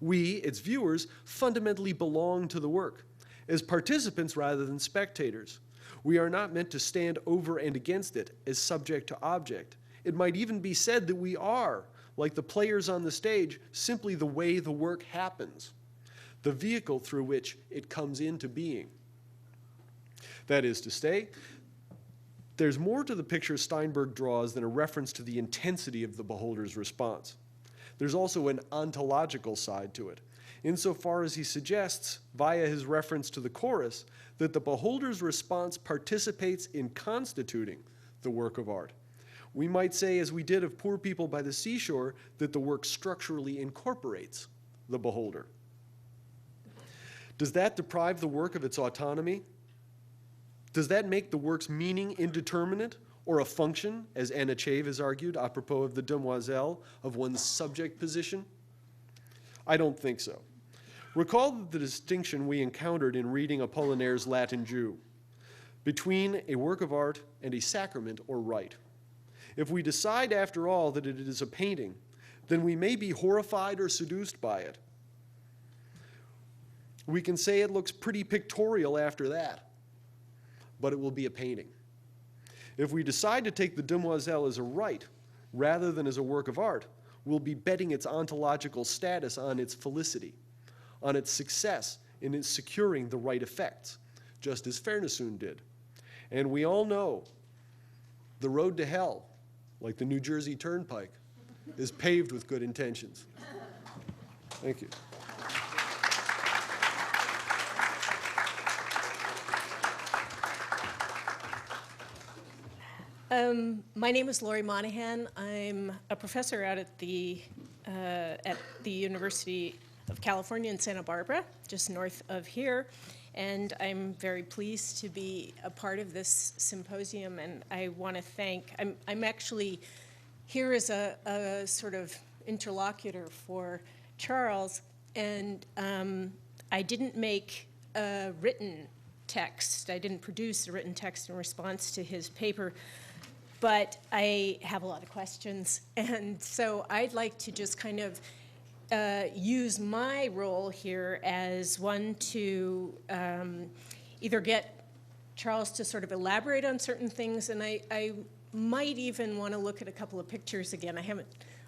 We, its viewers, fundamentally belong to the work, as participants rather than spectators. We are not meant to stand over and against it as subject to object. It might even be said that we are, like the players on the stage, simply the way the work happens, the vehicle through which it comes into being. That is to say, there's more to the picture Steinberg draws than a reference to the intensity of the beholder's response. There's also an ontological side to it, insofar as he suggests, via his reference to the chorus, that the beholder's response participates in constituting the work of art. We might say, as we did of Poor People by the Seashore, that the work structurally incorporates the beholder. Does that deprive the work of its autonomy? Does that make the work's meaning indeterminate or a function, as Anna Chave has argued, apropos of the Demoiselle, of one's subject position? I don't think so. Recall the distinction we encountered in reading Apollinaire's Latin Jew between a work of art and a sacrament or rite. If we decide, after all, that it is a painting, then we may be horrified or seduced by it. We can say it looks pretty pictorial after that, but it will be a painting. If we decide to take the Demoiselle as a rite rather than as a work of art, we'll be betting its ontological status on its felicity, on its success in its securing the right effects, just as Fernasoon did. And we all know the road to hell, like the New Jersey Turnpike, is paved with good intentions. Thank you. My name is Lori Monahan. I'm a professor out at the University of California in Santa Barbara, just north of here, and I'm very pleased to be a part of this symposium, and I want to thank, I'm actually here as a sort of interlocutor for Charles, and I didn't make a written text. I didn't produce a written text in response to his paper, but I have a lot of questions, and so I'd like to just kind of use my role here as one to either get Charles to sort of elaborate on certain things, and I might even want to look at a couple of pictures again.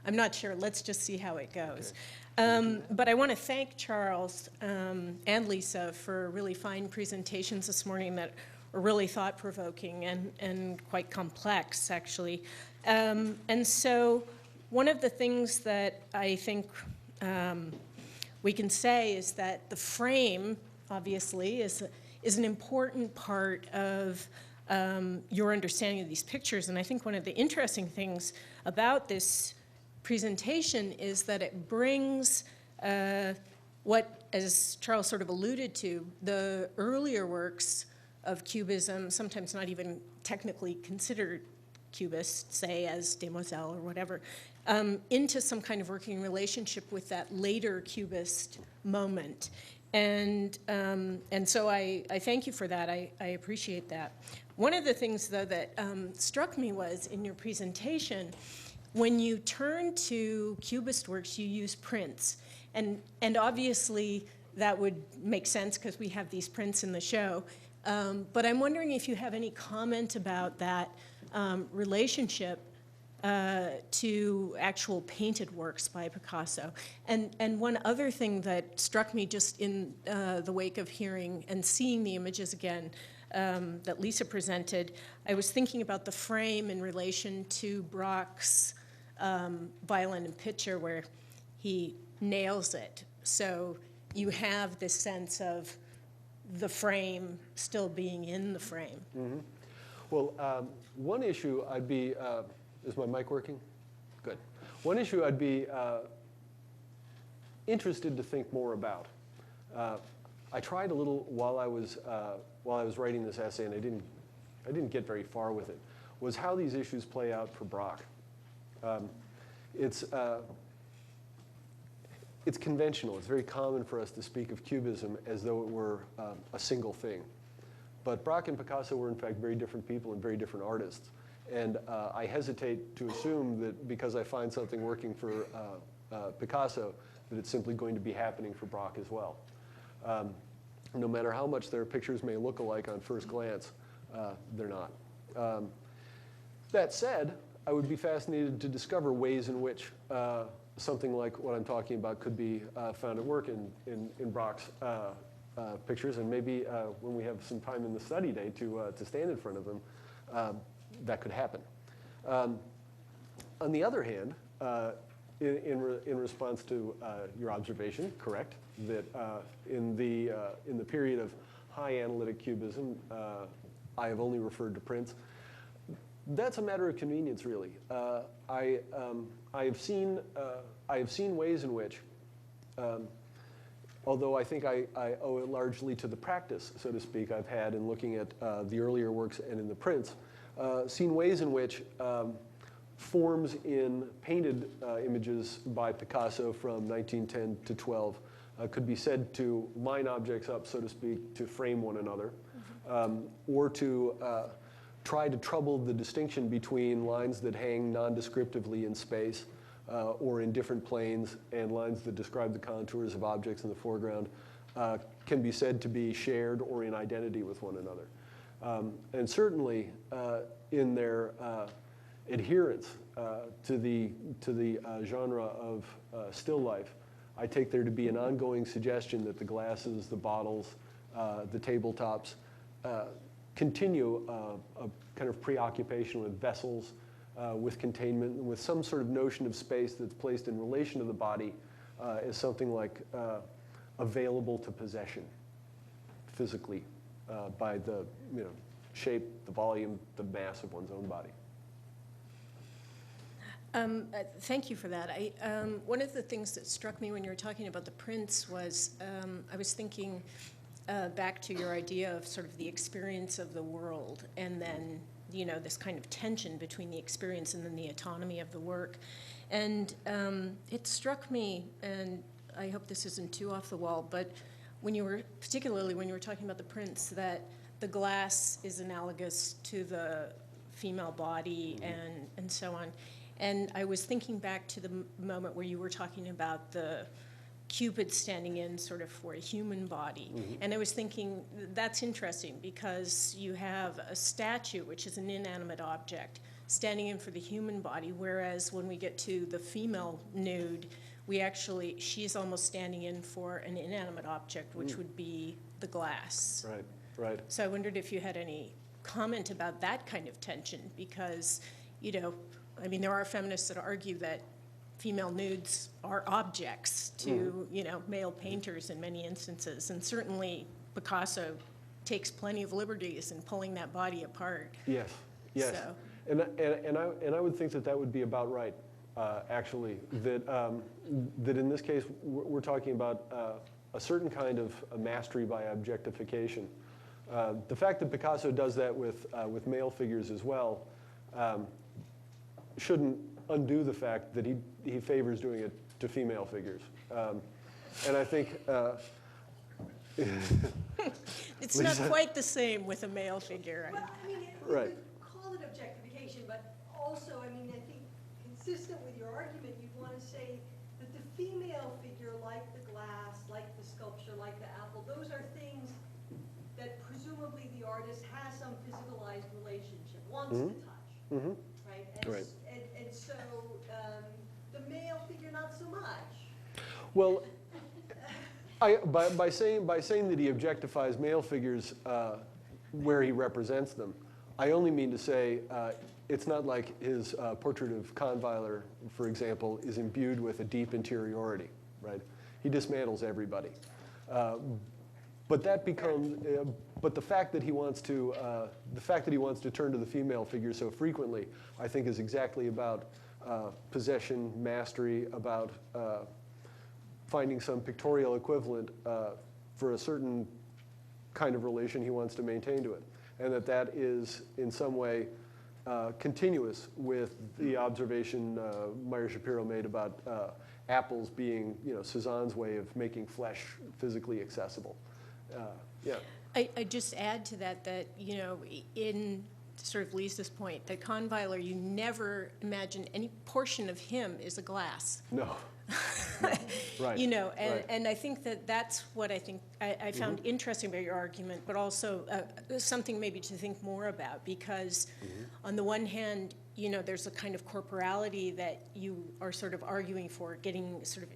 I'm not sure. Let's just see how it goes. But I want to thank Charles and Lisa for really fine presentations this morning that were really thought-provoking and quite complex, actually. And so one of the things that I think we can say is that the frame, obviously, is an important part of your understanding of these pictures. And I think one of the interesting things about this presentation is that it brings what, as Charles sort of alluded to, the earlier works of Cubism, sometimes not even technically considered Cubist, say as Demoiselle or whatever, into some kind of working relationship with that later Cubist moment. And so I thank you for that. I appreciate that. One of the things, though, that struck me was in your presentation, when you turn to Cubist works, you use prints. And obviously, that would make sense because we have these prints in the show. But I'm wondering if you have any comment about that relationship to actual painted works by Picasso. And one other thing that struck me just in the wake of hearing and seeing the images again that Lisa presented, I was thinking about the frame in relation to Braque's violin and picture where he nails it. So you have this sense of the frame still being in the frame. Mm-hmm. Well, one issue I'd be, is my mic working? Good. One issue I'd be interested to think more about. I tried a little while I was writing this essay, and I didn't get very far with it, was how these issues play out for Braque. It's conventional. It's very common for us to speak of Cubism as though it were a single thing. But Braque and Picasso were, in fact, very different people and very different artists. And I hesitate to assume that because I find something working for Picasso, that it's simply going to be happening for Braque as well. No matter how much their pictures may look alike on first glance, they're not. That said, I would be fascinated to discover ways in which something like what I'm talking about could be found at work in Braque's pictures, and maybe when we have some time in the study day to stand in front of them, that could happen. On the other hand, in response to your observation, correct, that in the period of high analytic cubism, I have only referred to prints. That's a matter of convenience, really. I have seen ways in which, although I think I owe it largely to the practice, so to speak, I've had in looking at the earlier works and in the prints, seen ways in which forms in painted images by Picasso from 1910 to 12 could be said to line objects up, so to speak, to frame one another, or to try to trouble the distinction between lines that hang nondescriptively in space or in different planes and lines that describe the contours of objects in the foreground can be said to be shared or in identity with one another. And certainly in their adherence to the genre of still life, I take there to be an ongoing suggestion that the glasses, the bottles, the tabletops continue a kind of preoccupation with vessels, with containment, with some sort of notion of space that's placed in relation to the body as something like available to possession physically by the shape, the volume, the mass of one's own body. Thank you for that. One of the things that struck me when you were talking about the prints was I was thinking back to your idea of sort of the experience of the world, and then this kind of tension between the experience and then the autonomy of the work. And it struck me, and I hope this isn't too off the wall, but particularly when you were talking about the prints, that the glass is analogous to the female body and so on. And I was thinking back to the moment where you were talking about the Cupid standing in sort of for a human body. And I was thinking, that's interesting because you have a statue, which is an inanimate object, standing in for the human body, whereas when we get to the female nude, she's almost standing in for an inanimate object, which would be the glass. Right, right. So I wondered if you had any comment about that kind of tension, because, I mean, there are feminists that argue that female nudes are objects to, male painters in many instances, and certainly Picasso takes plenty of liberties in pulling that body apart. Yes, yes. So. And I would think that would be about right, actually, that in this case we're talking about a certain kind of mastery by objectification. The fact that Picasso does that with male figures as well shouldn't undo the fact that he favors doing it to female figures. And I think... it's not quite the same with a male figure. Well, I mean, right. You could call it objectification, but also, I mean, I think consistent with your argument, you'd want to say that the female figure, like the glass, like the sculpture, like the apple, those are things that presumably the artist has some physicalized relationship, wants to touch, right? Right. And so the male figure, not so much. Well, by saying that he objectifies male figures where he represents them, I only mean to say it's not like his portrait of Kahnweiler, for example, is imbued with a deep interiority, right? He dismantles everybody. But that becomes, but the fact that he wants to turn to the female figure so frequently, I think, is exactly about possession, mastery, about finding some pictorial equivalent for a certain kind of relation he wants to maintain to it, and that is in some way continuous with the observation Meyer Shapiro made about apples being, Cezanne's way of making flesh physically accessible. Yeah. I just add to that, in sort of Lisa's point, that Kahnweiler, you never imagine any portion of him is a glass. No. Right. And I think that's what I found interesting about your argument, but also something maybe to think more about, because on the one hand, there's a kind of corporality that you are sort of arguing for, getting sort of,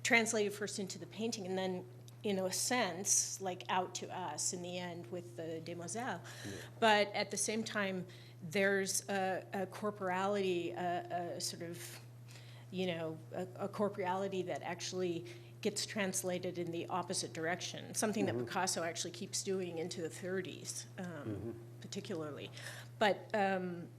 translated first into the painting, and then, in a sense, like out to us in the end with the Demoiselles. Yeah. But at the same time, there's a corporality, a sort of, a corporeality that actually gets translated in the opposite direction, something that Picasso actually keeps doing into the 30s, particularly. But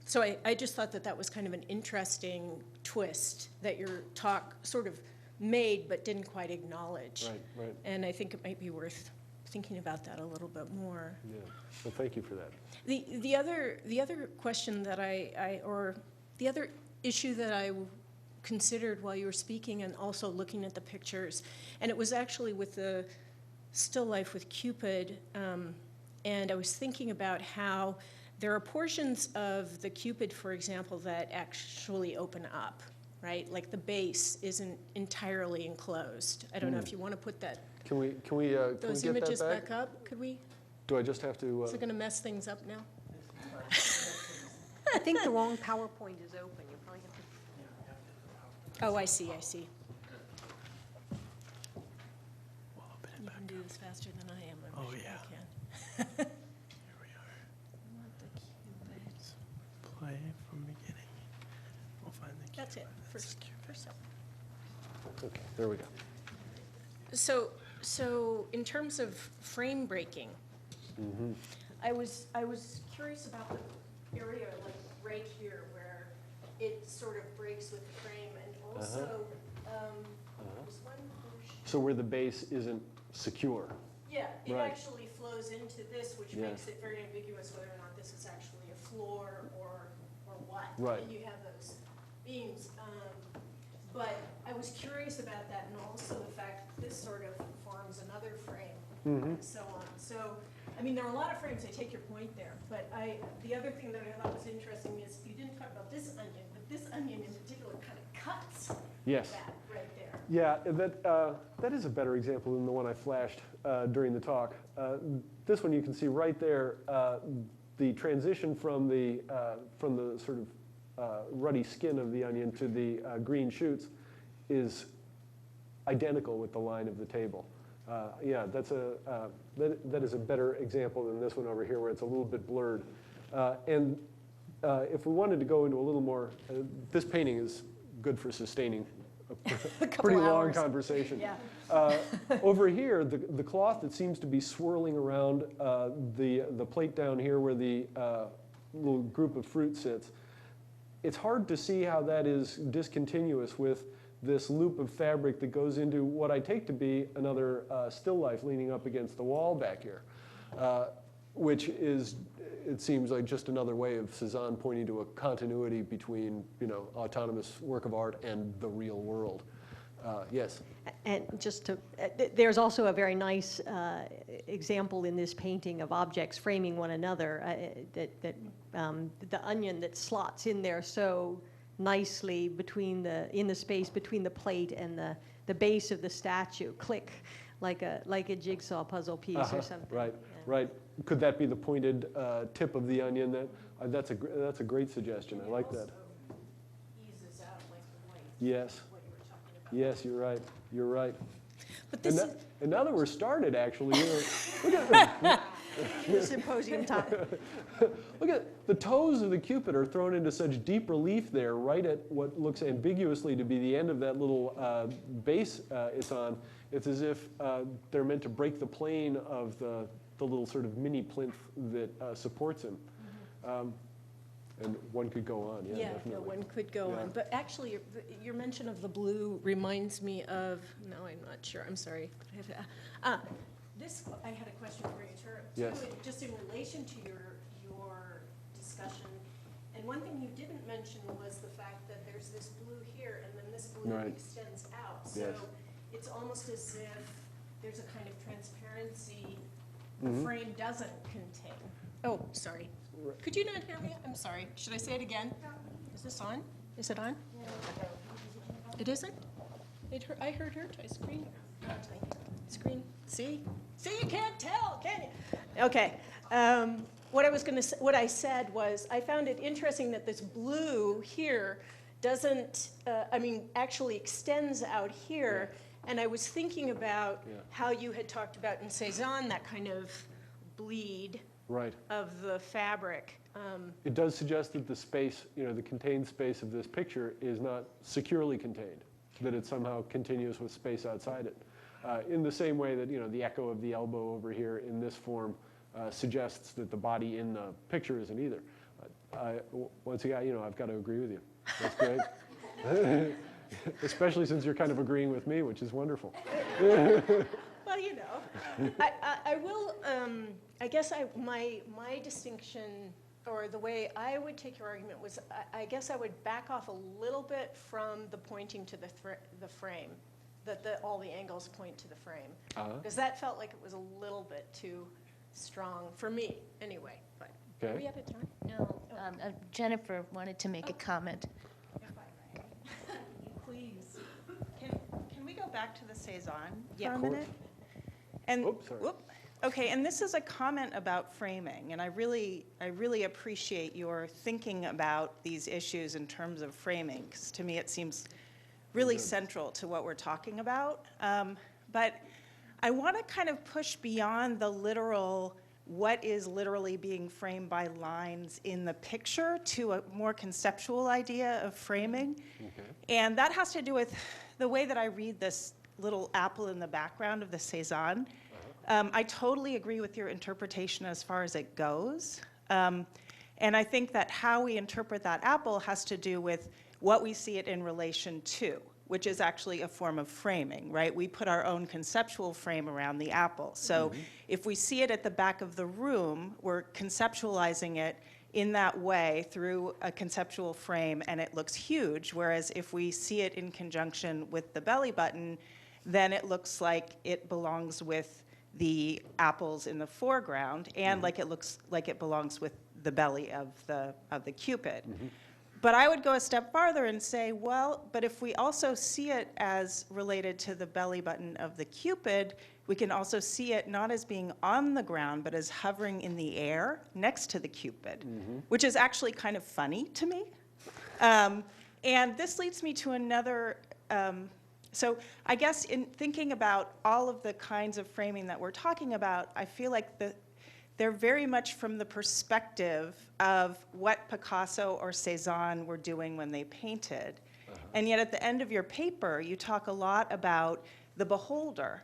so I just thought that was kind of an interesting twist that your talk sort of made but didn't quite acknowledge. Right, right. And I think it might be worth thinking about that a little bit more. Yeah. Well, thank you for that. The other question that or the other issue that I considered while you were speaking, and also looking at the pictures, and it was actually with the still life with Cupid, and I was thinking about how there are portions of the Cupid, for example, that actually open up, right? Like the base isn't entirely enclosed. I don't know if you want to put that. Can we those get images that back? up? Could we? Do I just have to? Is it going to mess things up now? I think the wrong PowerPoint is open. You probably have to. Oh, I see. We'll You can do this faster than I am. I'm sure yeah. you can. Here we are. I want the Cupid. Play from beginning. We'll find the That's it. Cupid. First up. Okay, there we go. So in terms of frame breaking, I was curious about the area like right here where it sort of breaks with the frame, and also there's one portion. So where the base isn't secure. Yeah, it Right. actually flows into this, which Yeah. makes it very ambiguous whether or not this is actually a floor or what. Right. And you have those beams. But I was curious about that, and also the fact that this sort of forms another frame, and so on. So I mean, there are a lot of frames, I take your point there, but the other thing that I thought was interesting is you didn't talk about this onion, but this onion in particular kind of cuts Yes. that right there. Yeah, that is a better example than the one I flashed during the talk. This one you can see right there, the transition from the sort of ruddy skin of the onion to the green shoots is identical with the line of the table. Yeah, that is a better example than this one over here where it's a little bit blurred. And if we wanted to go into a little more, this painting is good for sustaining a pretty long hours. Conversation. Yeah. Over here, the cloth that seems to be swirling around the plate down here where the little group of fruit sits, it's hard to see how that is discontinuous with this loop of fabric that goes into what I take to be another still life leaning up against the wall back here, which is, it seems like just another way of Cézanne pointing to a continuity between, autonomous work of art and the real world. Yes? And just to, there's also a very nice example in this painting of objects framing one another, the onion that slots in there so nicely in the space between the plate and the base of the statue, click, like a jigsaw puzzle piece or something. Right, Yeah. right. Could that be the pointed tip of the onion? That's a great suggestion. I like that. Eases out like the white. Yes. What you were talking about. Yes, you're right. You're right. But this And now that we're started, actually, look at The symposium time. look at the toes of the Cupid are thrown into such deep relief there, right at what looks ambiguously to be the end of that little base it's on. It's as if they're meant to break the plane of the little sort of mini plinth that supports him. And one could go on, yeah, no, definitely. one could go Yeah. on. But actually, your mention of the blue reminds me of, no, I'm not sure, I'm sorry. This, I had a question for you, too, Yes. just in relation to your discussion. And one thing you didn't mention was the fact that there's this blue here, and then this blue Right. extends out. So Yes. it's almost as if there's a kind of transparency Mm-hmm. the frame doesn't contain. Oh, sorry. Could you not hear me? I'm sorry. Should I say it again? Is this on? Is it on? It isn't? I heard her try screen. Screen. See? See, you can't tell, can you? Okay. What I said was, I found it interesting that this blue here doesn't, actually extends out here. And I was thinking about how you had talked about in Cézanne, that kind of bleed Right. of the fabric. It does suggest that the space, the contained space of this picture is not securely contained, that it's somehow continuous with space outside it. In the same way that, the echo of the elbow over here in this form suggests that the body in the picture isn't either. Once again, I've got to agree with you. That's great. Especially since you're kind of agreeing with me, which is wonderful. Well, I will, I guess my distinction, or the way I would take your argument was, I guess I would back off a little bit from the pointing to the frame, that all the angles point to the frame. Because that felt like it was a little bit too strong, for me, anyway. But Okay. are we out of time? No, Jennifer wanted to make a comment. Please. Can we go back to the Cézanne Yeah. for a Of course. minute? And, Oops, sorry. Okay, and this is a comment about framing, and I really appreciate your thinking about these issues in terms of framing, because to me it seems really central to what we're talking about. But I want to kind of push beyond the literal, what is literally being framed by lines in the picture, to a more conceptual idea of framing. Okay. And that has to do with the way that I read this little apple in the background of the Cézanne. I totally agree with your interpretation as far as it goes. And I think that how we interpret that apple has to do with what we see it in relation to, which is actually a form of framing, right? We put our own conceptual frame around the apple. So if we see it at the back of the room, we're conceptualizing it in that way through a conceptual frame, and it looks huge. Whereas if we see it in conjunction with the belly button, then it looks like it belongs with the apples in the foreground, and like it looks like it belongs with the belly of the Cupid. But I would go a step farther and say, well, but if we also see it as related to the belly button of the Cupid, we can also see it not as being on the ground, but as hovering in the air next to the Cupid, which is actually kind of funny to me. And this leads me to another, so I guess in thinking about all of the kinds of framing that we're talking about, I feel like they're very much from the perspective of what Picasso or Cézanne were doing when they painted. And yet at the end of your paper, you talk a lot about the beholder.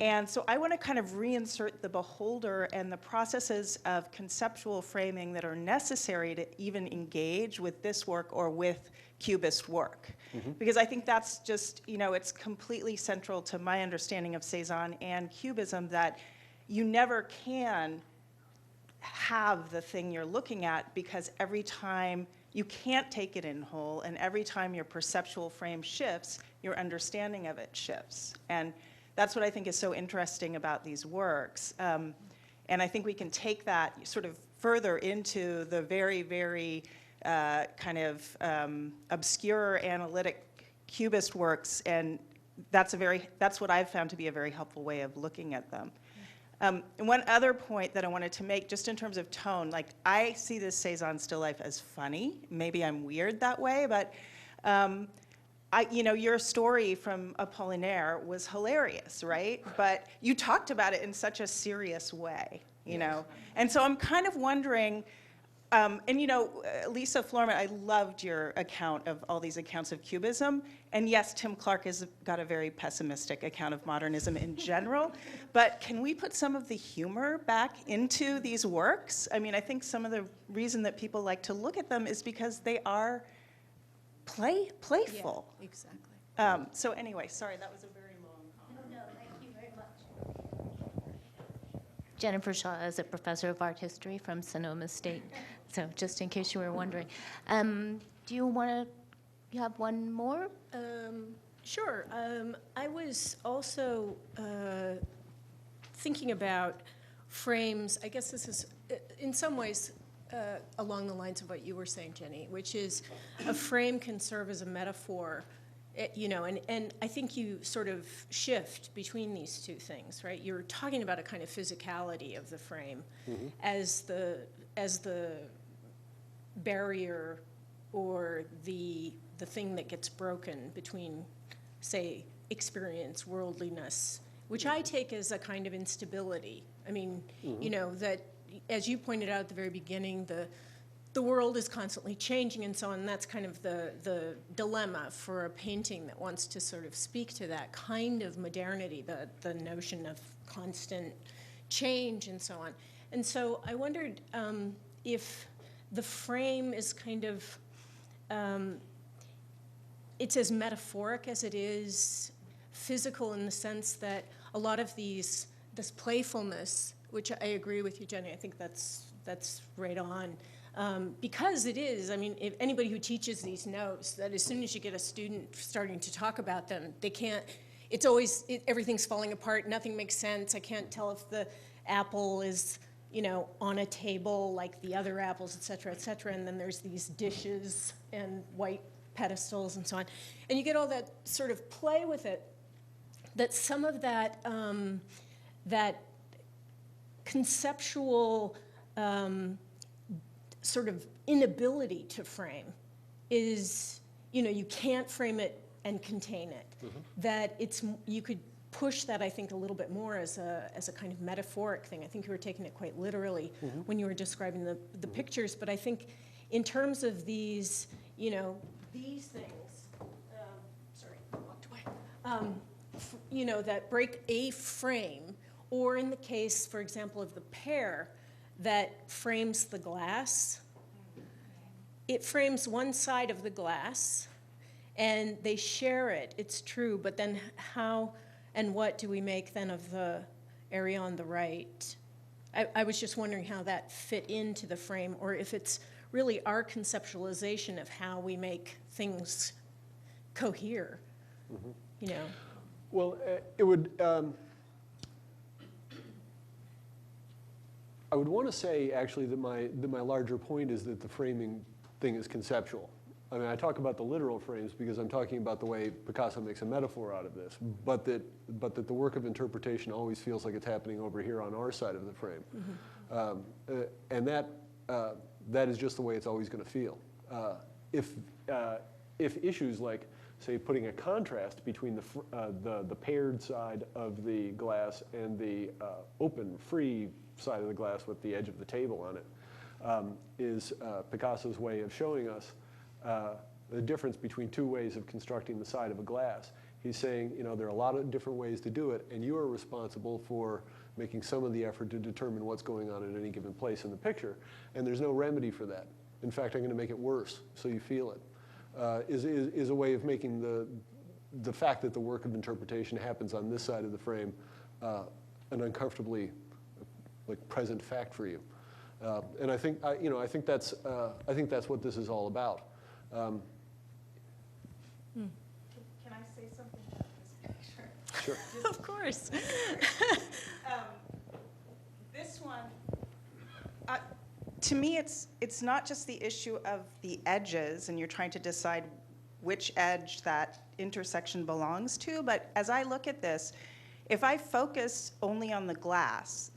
And so I want to kind of reinsert the beholder and the processes of conceptual framing that are necessary to even engage with this work or with cubist work. Because I think that's just, you know, it's completely central to my understanding of Cézanne and cubism that you never can have the thing you're looking at, because every time you can't take it in whole, and every time your perceptual frame shifts, your understanding of it shifts. And that's what I think is so interesting about these works. And I think we can take that sort of further into the very, very kind of obscure analytic cubist works, and that's what I've found to be a very helpful way of looking at them. And one other point that I wanted to make, just in terms of tone, like I see this Cézanne still life as funny. Maybe I'm weird that way, but you know, your story from Apollinaire was hilarious, right? But you talked about it in such a serious way, you know? And so I'm kind of wondering, and you know, Lisa Florman, I loved your account of all these accounts of cubism. And yes, Tim Clark has got a very pessimistic account of modernism in general. But can we put some of the humor back into these works? I mean, I think some of the reason that people like to look at them is because they are playful. Yeah, exactly. So anyway, sorry, that was a very long comment. No, thank you very much. Jennifer Shaw is a professor of art history from Sonoma State. So just in case you were wondering. Do you want to, you have one more? Sure. I was also thinking about frames. I guess this is, in some ways, along the lines of what you were saying, Jenny, which is a frame can serve as a metaphor, you know, and I think you sort of shift between these two things, right? You're talking about a kind of physicality of the frame as the barrier or the thing that gets broken between, say, experience, worldliness, which I take as a kind of instability. I mean, you know, that as you pointed out at the very beginning, the world is constantly changing and so on. And that's kind of the dilemma for a painting that wants to sort of speak to that kind of modernity, the notion of constant change and so on. And so I wondered if the frame is kind of, it's as metaphoric as it is physical, in the sense that a lot of this playfulness, which I agree with you, Jenny, I think that's right on. Because it is, I mean, if anybody who teaches these knows that as soon as you get a student starting to talk about them, they can't, it's always, everything's falling apart, nothing makes sense. I can't tell if the apple is, you know, on a table like the other apples, et cetera, and then there's these dishes and white pedestals and so on. And you get all that sort of play with it, that some of that, that conceptual sort of inability to frame is, you know, you can't frame it and contain it. That it's, you could push that, I think, a little bit more as a kind of metaphoric thing. I think you were taking it quite literally when you were describing the pictures, but I think in terms of these, you know, these things, sorry, I walked away, you know, that break a frame, or in the case, for example, of the pear that frames the glass, it frames one side of the glass, and they share it, it's true, but then how and what do we make then of the area on the right? I was just wondering how that fit into the frame, or if it's really our conceptualization of how we make things cohere, you know? Well, it would, I would want to say, actually, that my larger point is that the framing thing is conceptual. I mean, I talk about the literal frames because I'm talking about the way Picasso makes a metaphor out of this, but that the work of interpretation always feels like it's happening over here on our side of the frame. And that is just the way it's always going to feel. If issues like, say, putting a contrast between the paired side of the glass and the open, free side of the glass with the edge of the table on it, is Picasso's way of showing us the difference between two ways of constructing the side of a glass. He's saying, you know, there are a lot of different ways to do it, and you are responsible for making some of the effort to determine what's going on at any given place in the picture, and there's no remedy for that. In fact, I'm going to make it worse so you feel it. Is a way of making the fact that the work of interpretation happens on this side of the frame an uncomfortably present fact for you. And I think that's what this is all about. Can I say something about this picture? Sure. Of course. This one, to me, it's not just the issue of the edges, and you're trying to decide which edge that intersection belongs to, but as I look at this, if I focus only on the glass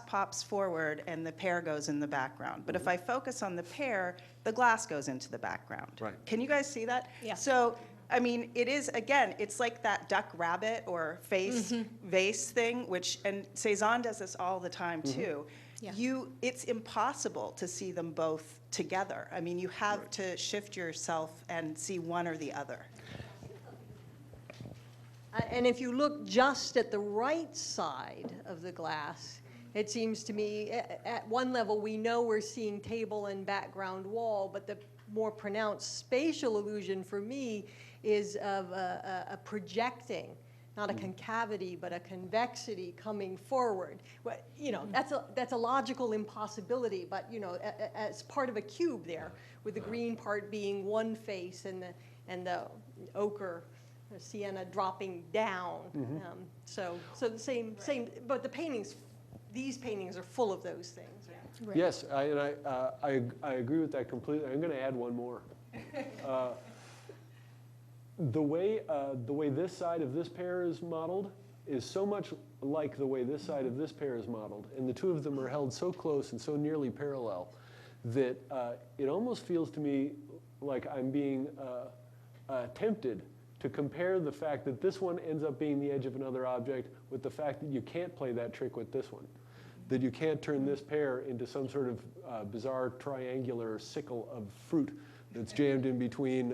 pops forward and the pear goes in the background. But if I focus on the pear, the glass goes into the background. Right. Can you guys see that? Yeah. So, I mean, it is, again, it's like that duck rabbit or vase thing, and Cézanne does this all the time too. Yeah. It's impossible to see them both together. I mean, you have to shift yourself and see one or the other. And if you look just at the right side of the glass, it seems to me, at one level, we know we're seeing table and background wall, but the more pronounced spatial illusion for me is of a projecting, not a concavity, but a convexity coming forward. Well, you know, that's a logical impossibility, but you know, as part of a cube there, with the green part being one face and the ochre, sienna dropping down. So the same, but the paintings, these paintings are full of those things. Right. Yes, I agree with that completely. I'm going to add one more. The way this side of this pair is modeled is so much like the way this side of this pair is modeled, and the two of them are held so close and so nearly parallel that it almost feels to me like I'm being tempted to compare the fact that this one ends up being the edge of another object with the fact that you can't play that trick with this one, that you can't turn this pear into some sort of bizarre triangular sickle of fruit that's jammed in between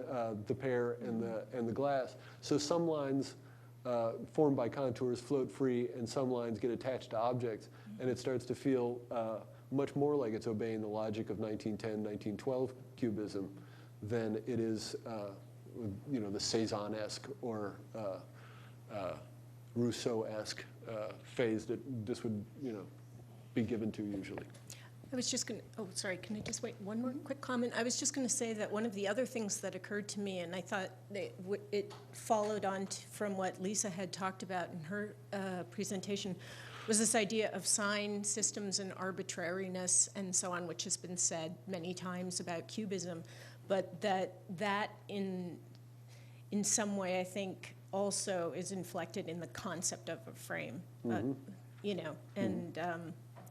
the pear and the glass. So some lines formed by contours float free, and some lines get attached to objects, and it starts to feel much more like it's obeying the logic of 1910, 1912 cubism than it is you know, the Cézanne-esque or Rousseau-esque phase that this would, you know, be given to usually. I was just going to, oh, sorry, can I just wait one more quick comment? I was just going to say that one of the other things that occurred to me, and I thought it followed on from what Lisa had talked about in her presentation, was this idea of sign systems and arbitrariness and so on, which has been said many times about cubism, but that in some way, I think, also is inflected in the concept of a frame, you know, and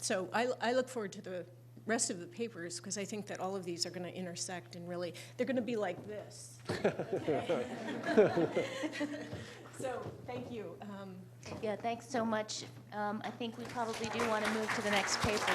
so I look forward to the rest of the papers because I think that all of these are going to intersect and really, they're going to be like this. Okay? So thank you. Yeah, thanks so much. I think we probably do want to move to the next paper.